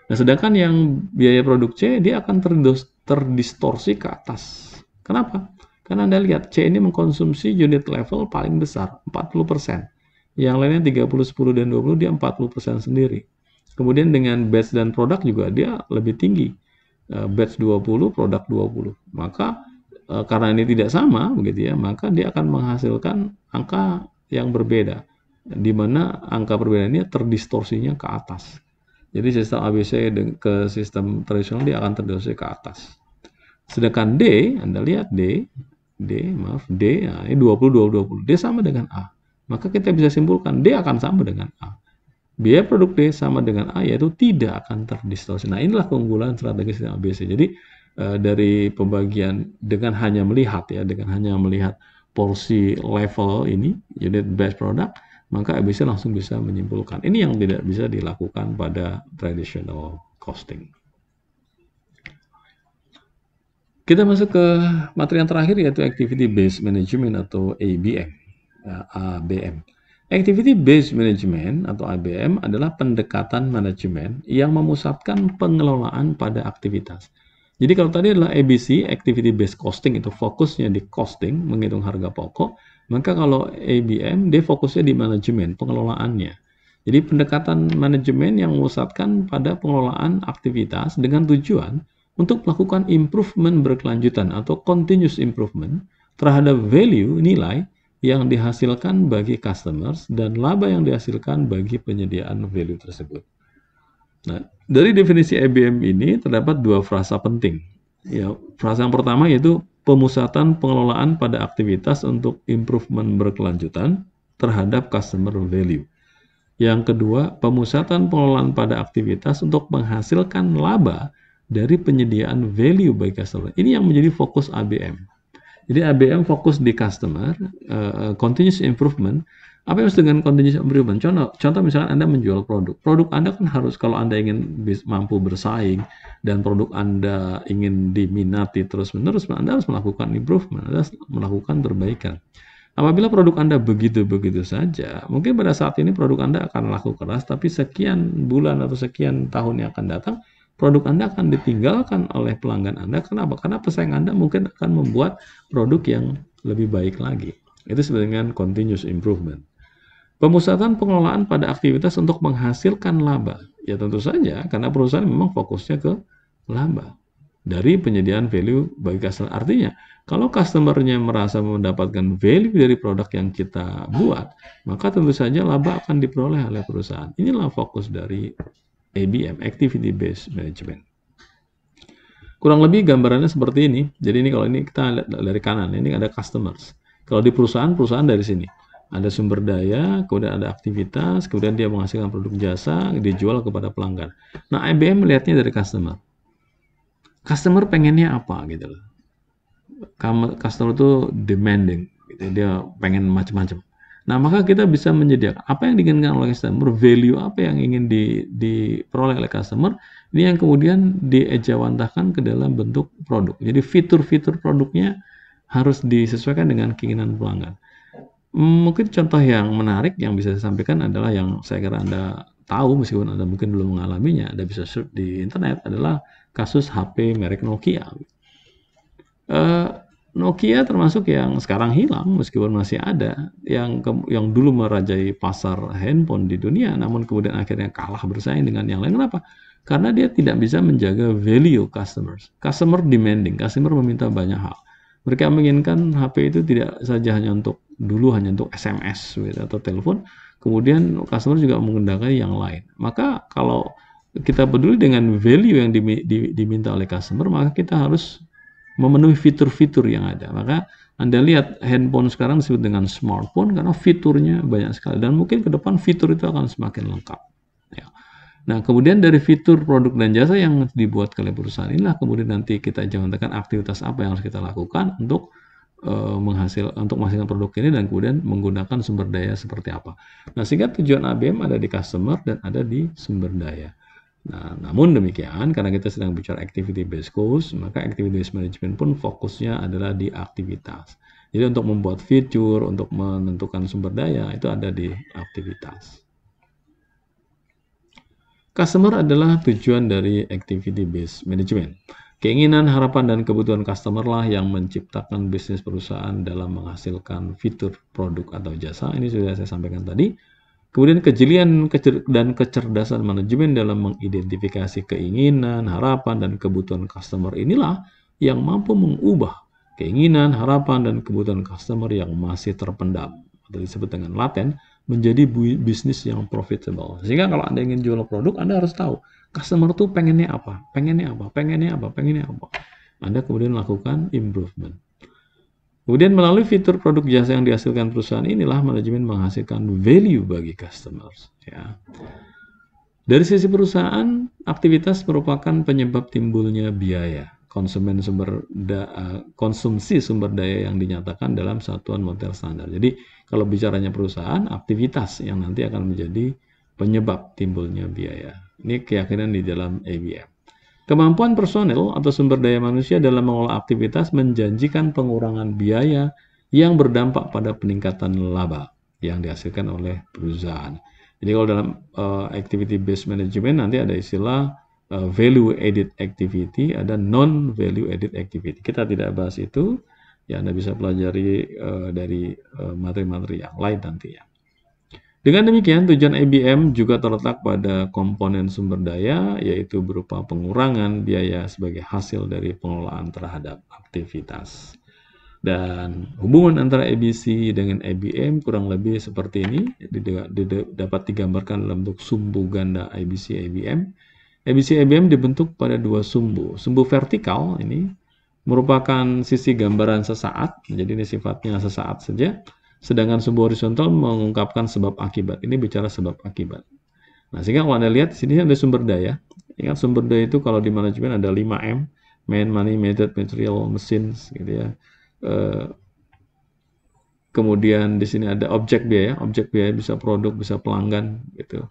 Nah, sedangkan yang biaya produk C dia akan terdistorsi ke atas. Kenapa? Karena Anda lihat, C ini mengkonsumsi unit level paling besar, 40%. Yang lainnya 30, 10, dan 20, dia 40% sendiri. Kemudian dengan batch dan produk juga dia lebih tinggi. Batch 20, produk 20. Maka karena ini tidak sama, begitu ya, maka dia akan menghasilkan angka yang berbeda, di mana angka perbedaan ini terdistorsinya ke atas. Jadi sistem ABC ke sistem tradisional dia akan terdistorsi ke atas. Sedangkan D, Anda lihat D, nah ini 20, 20, 20. D sama dengan A. Maka kita bisa simpulkan D akan sama dengan A. Biaya produk D sama dengan A, yaitu tidak akan terdistorsi. Nah, inilah keunggulan strategi sistem ABC. Jadi dari pembagian dengan hanya melihat porsi level ini, unit base product, maka ABC langsung bisa menyimpulkan. Ini yang tidak bisa dilakukan pada traditional costing. Kita masuk ke materi yang terakhir, yaitu Activity Based Management atau ABM. ABM. Activity Based Management atau ABM adalah pendekatan manajemen yang memusatkan pengelolaan pada aktivitas. Jadi kalau tadi adalah ABC, Activity Based Costing, itu fokusnya di costing, menghitung harga pokok, maka kalau ABM, dia fokusnya di manajemen, pengelolaannya. Jadi pendekatan manajemen yang memusatkan pada pengelolaan aktivitas dengan tujuan untuk melakukan improvement berkelanjutan atau continuous improvement terhadap value, nilai yang dihasilkan bagi customers dan laba yang dihasilkan bagi penyediaan value tersebut. Nah, dari definisi ABM ini terdapat dua frasa penting. Ya, frasa yang pertama yaitu pemusatan pengelolaan pada aktivitas untuk improvement berkelanjutan terhadap customer value. Yang kedua, pemusatan pengelolaan pada aktivitas untuk menghasilkan laba dari penyediaan value bagi customer. Ini yang menjadi fokus ABM. Jadi ABM fokus di customer, continuous improvement. Apa yang maksud dengan continuous improvement? Contoh misalkan Anda menjual produk. Produk Anda kan harus, kalau Anda ingin mampu bersaing dan produk Anda ingin diminati terus-menerus, Anda harus melakukan improvement, Anda harus melakukan perbaikan. Apabila produk Anda begitu-begitu saja, mungkin pada saat ini produk Anda akan laku keras, tapi sekian bulan atau sekian tahun yang akan datang, produk Anda akan ditinggalkan oleh pelanggan Anda. Kenapa? Karena pesaing Anda mungkin akan membuat produk yang lebih baik lagi. Itu disebut dengan continuous improvement. Pemusatan pengelolaan pada aktivitas untuk menghasilkan laba. Ya tentu saja, karena perusahaan memang fokusnya ke laba dari penyediaan value bagi customer. Artinya, kalau customer-nya merasa mendapatkan value dari produk yang kita buat, maka tentu saja laba akan diperoleh oleh perusahaan. Inilah fokus dari ABM, Activity Based Management. Kurang lebih gambarannya seperti ini. Jadi ini kalau ini kita lihat dari kanan, ini ada customers. Kalau di perusahaan dari sini. Ada sumber daya, kemudian ada aktivitas, kemudian dia menghasilkan produk jasa, dijual kepada pelanggan. Nah, ABM melihatnya dari customer. Customer pengennya apa gitu loh. Customer itu demanding, gitu. Dia pengen macam-macam. Nah, maka kita bisa menyediakan apa yang diinginkan oleh customer, value apa yang ingin diperoleh oleh customer, ini yang kemudian diejawantahkan ke dalam bentuk produk. Jadi fitur-fitur produknya harus disesuaikan dengan keinginan pelanggan. Mungkin contoh yang menarik yang bisa saya sampaikan adalah yang saya kira Anda tahu, meskipun Anda mungkin belum mengalaminya, Anda bisa search di internet, adalah kasus HP merek Nokia. Nokia termasuk yang sekarang hilang, meskipun masih ada, yang dulu merajai pasar handphone di dunia, namun kemudian akhirnya kalah bersaing dengan yang lain. Kenapa? Karena dia tidak bisa menjaga value customers. Customer demanding, customer meminta banyak hal. Mereka menginginkan HP itu tidak saja hanya untuk SMS atau telepon, kemudian customer juga menggunakan yang lain. Maka kalau kita peduli dengan value yang diminta oleh customer, maka kita harus memenuhi fitur-fitur yang ada. Maka Anda lihat handphone sekarang disebut dengan smartphone karena fiturnya banyak sekali, dan mungkin ke depan fitur itu akan semakin lengkap. Ya. Nah, kemudian dari fitur produk dan jasa yang dibuat oleh perusahaan inilah kemudian nanti kita jalankan aktivitas apa yang harus kita lakukan untuk menghasilkan produk ini, dan kemudian menggunakan sumber daya seperti apa. Nah, sehingga tujuan ABM ada di customer dan ada di sumber daya. Nah, namun demikian, karena kita sedang bicara activity based cost, maka activity based management pun fokusnya adalah di aktivitas. Jadi untuk membuat fitur, untuk menentukan sumber daya, itu ada di aktivitas. Customer adalah tujuan dari activity based management. Keinginan, harapan, dan kebutuhan customer lah yang menciptakan bisnis perusahaan dalam menghasilkan fitur, produk, atau jasa. Ini sudah saya sampaikan tadi. Kemudian kejelian dan kecerdasan manajemen dalam mengidentifikasi keinginan, harapan, dan kebutuhan customer inilah yang mampu mengubah keinginan, harapan, dan kebutuhan customer yang masih terpendam atau disebut dengan laten menjadi bisnis yang profitable. Sehingga kalau Anda ingin jual produk, Anda harus tahu customer tuh pengennya apa, pengennya apa, pengennya apa, pengennya apa. Anda kemudian lakukan improvement. Kemudian melalui fitur produk jasa yang dihasilkan perusahaan inilah manajemen menghasilkan value bagi customers. Ya. Dari sisi perusahaan, aktivitas merupakan penyebab timbulnya biaya. Konsumsi sumber daya yang dinyatakan dalam satuan moneter standar. Jadi kalau bicaranya perusahaan, aktivitas yang nanti akan menjadi penyebab timbulnya biaya. Ini keyakinan di dalam ABM. Kemampuan personel atau sumber daya manusia dalam mengolah aktivitas menjanjikan pengurangan biaya yang berdampak pada peningkatan laba yang dihasilkan oleh perusahaan. Jadi kalau dalam activity based management nanti ada istilah value added activity, ada non value added activity. Kita tidak bahas itu, ya Anda bisa pelajari dari materi-materi yang lain nanti ya. Dengan demikian, tujuan ABM juga terletak pada komponen sumber daya, yaitu berupa pengurangan biaya sebagai hasil dari pengelolaan terhadap aktivitas. Dan hubungan antara ABC dengan ABM kurang lebih seperti ini, dapat digambarkan dalam bentuk sumbu ganda ABC-ABM. ABC-ABM dibentuk pada dua sumbu. Sumbu vertikal ini merupakan sisi gambaran sesaat, jadi ini sifatnya sesaat saja. Sedangkan sumbu horizontal mengungkapkan sebab akibat. Ini bicara sebab akibat. Nah, sehingga kalau Anda lihat di sini ada sumber daya. Ingat sumber daya itu kalau di manajemen ada 5M, man, money, method, material, machines gitu ya. Kemudian di sini ada objek biaya. Objek biaya bisa produk, bisa pelanggan gitu.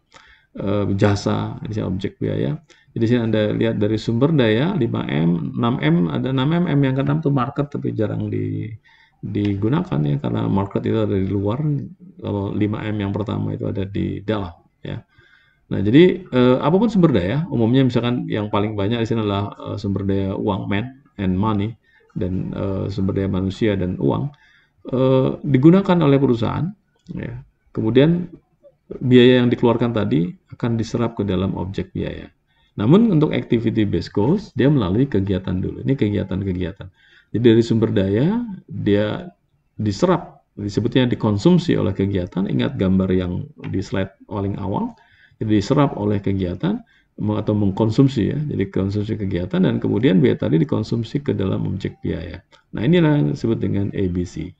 Jasa, ini objek biaya. Jadi sini Anda lihat dari sumber daya 5M, 6M, ada 6M, M yang ke-6 itu market tapi jarang digunakan ya karena market itu ada di luar. Kalau 5M yang pertama itu ada di dalam ya. Nah, jadi apapun sumber daya, umumnya misalkan yang paling banyak di sini adalah sumber daya uang, man and money, dan sumber daya manusia dan uang digunakan oleh perusahaan ya. Kemudian biaya yang dikeluarkan tadi akan diserap ke dalam objek biaya. Namun untuk activity based cost dia melalui kegiatan dulu. Ini kegiatan-kegiatan. Jadi dari sumber daya dia diserap, disebutnya dikonsumsi oleh kegiatan. Ingat gambar yang di slide paling awal, jadi diserap oleh kegiatan atau mengkonsumsi ya. Jadi konsumsi kegiatan dan kemudian biaya tadi dikonsumsi ke dalam objek biaya. Nah, inilah yang disebut dengan ABC.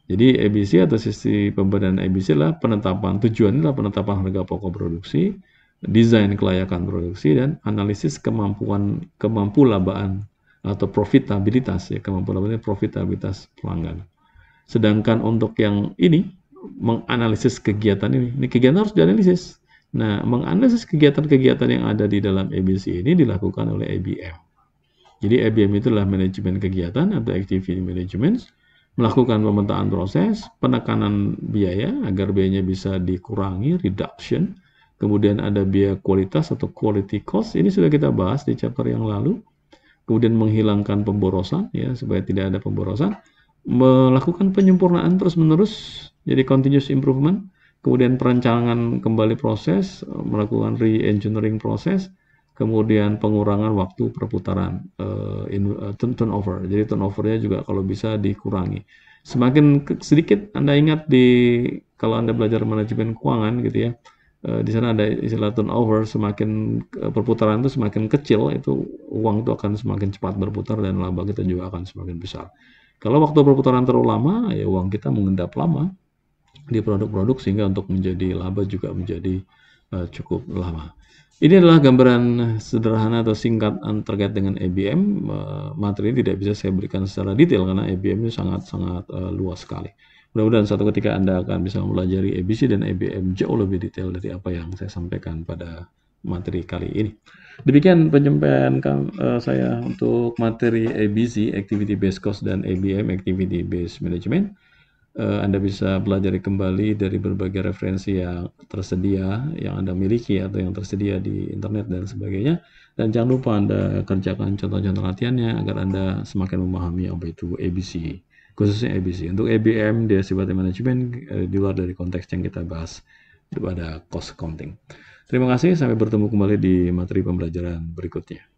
Jadi ABC atau sisi pemberdayaan ABC adalah penetapan tujuan adalah penetapan harga pokok produksi, desain kelayakan produksi dan analisis kemampu labaan atau profitabilitas ya, kemampuan labaan profitabilitas pelanggan. Sedangkan untuk yang ini menganalisis kegiatan ini kegiatan harus dianalisis. Nah, menganalisis kegiatan-kegiatan yang ada di dalam ABC ini dilakukan oleh ABM. Jadi ABM itu adalah manajemen kegiatan atau activity management, melakukan pemetaan proses, penekanan biaya agar biayanya bisa dikurangi, reduction. Kemudian ada biaya kualitas atau quality cost, ini sudah kita bahas di chapter yang lalu. Kemudian menghilangkan pemborosan ya supaya tidak ada pemborosan, melakukan penyempurnaan terus-menerus, jadi continuous improvement. Kemudian perencanaan kembali proses, melakukan re-engineering proses, kemudian pengurangan waktu perputaran turnover. Jadi turnovernya juga kalau bisa dikurangi. Semakin sedikit Anda ingat kalau Anda belajar manajemen keuangan gitu ya, di sana ada istilah turnover, semakin perputaran itu semakin kecil, itu uang itu akan semakin cepat berputar dan laba kita juga akan semakin besar. Kalau waktu perputaran terlalu lama, ya uang kita mengendap lama di produk-produk sehingga untuk menjadi laba juga menjadi cukup lama. Ini adalah gambaran sederhana atau singkat terkait dengan ABM. Materi ini tidak bisa saya berikan secara detail karena ABM ini sangat-sangat luas sekali. Mudah-mudahan suatu ketika Anda akan bisa mempelajari ABC dan ABM jauh lebih detail dari apa yang saya sampaikan pada materi kali ini. Demikian penyampaian saya untuk materi ABC, Activity Based Cost, dan ABM, Activity Based Management. Anda bisa pelajari kembali dari berbagai referensi yang tersedia, yang Anda miliki atau yang tersedia di internet dan sebagainya. Dan jangan lupa Anda kerjakan contoh-contoh latihannya agar Anda semakin memahami apa itu ABC, khususnya ABC. Untuk ABM, Descriptive Management, di luar dari konteks yang kita bahas, itu ada cost accounting. Terima kasih, sampai bertemu kembali di materi pembelajaran berikutnya.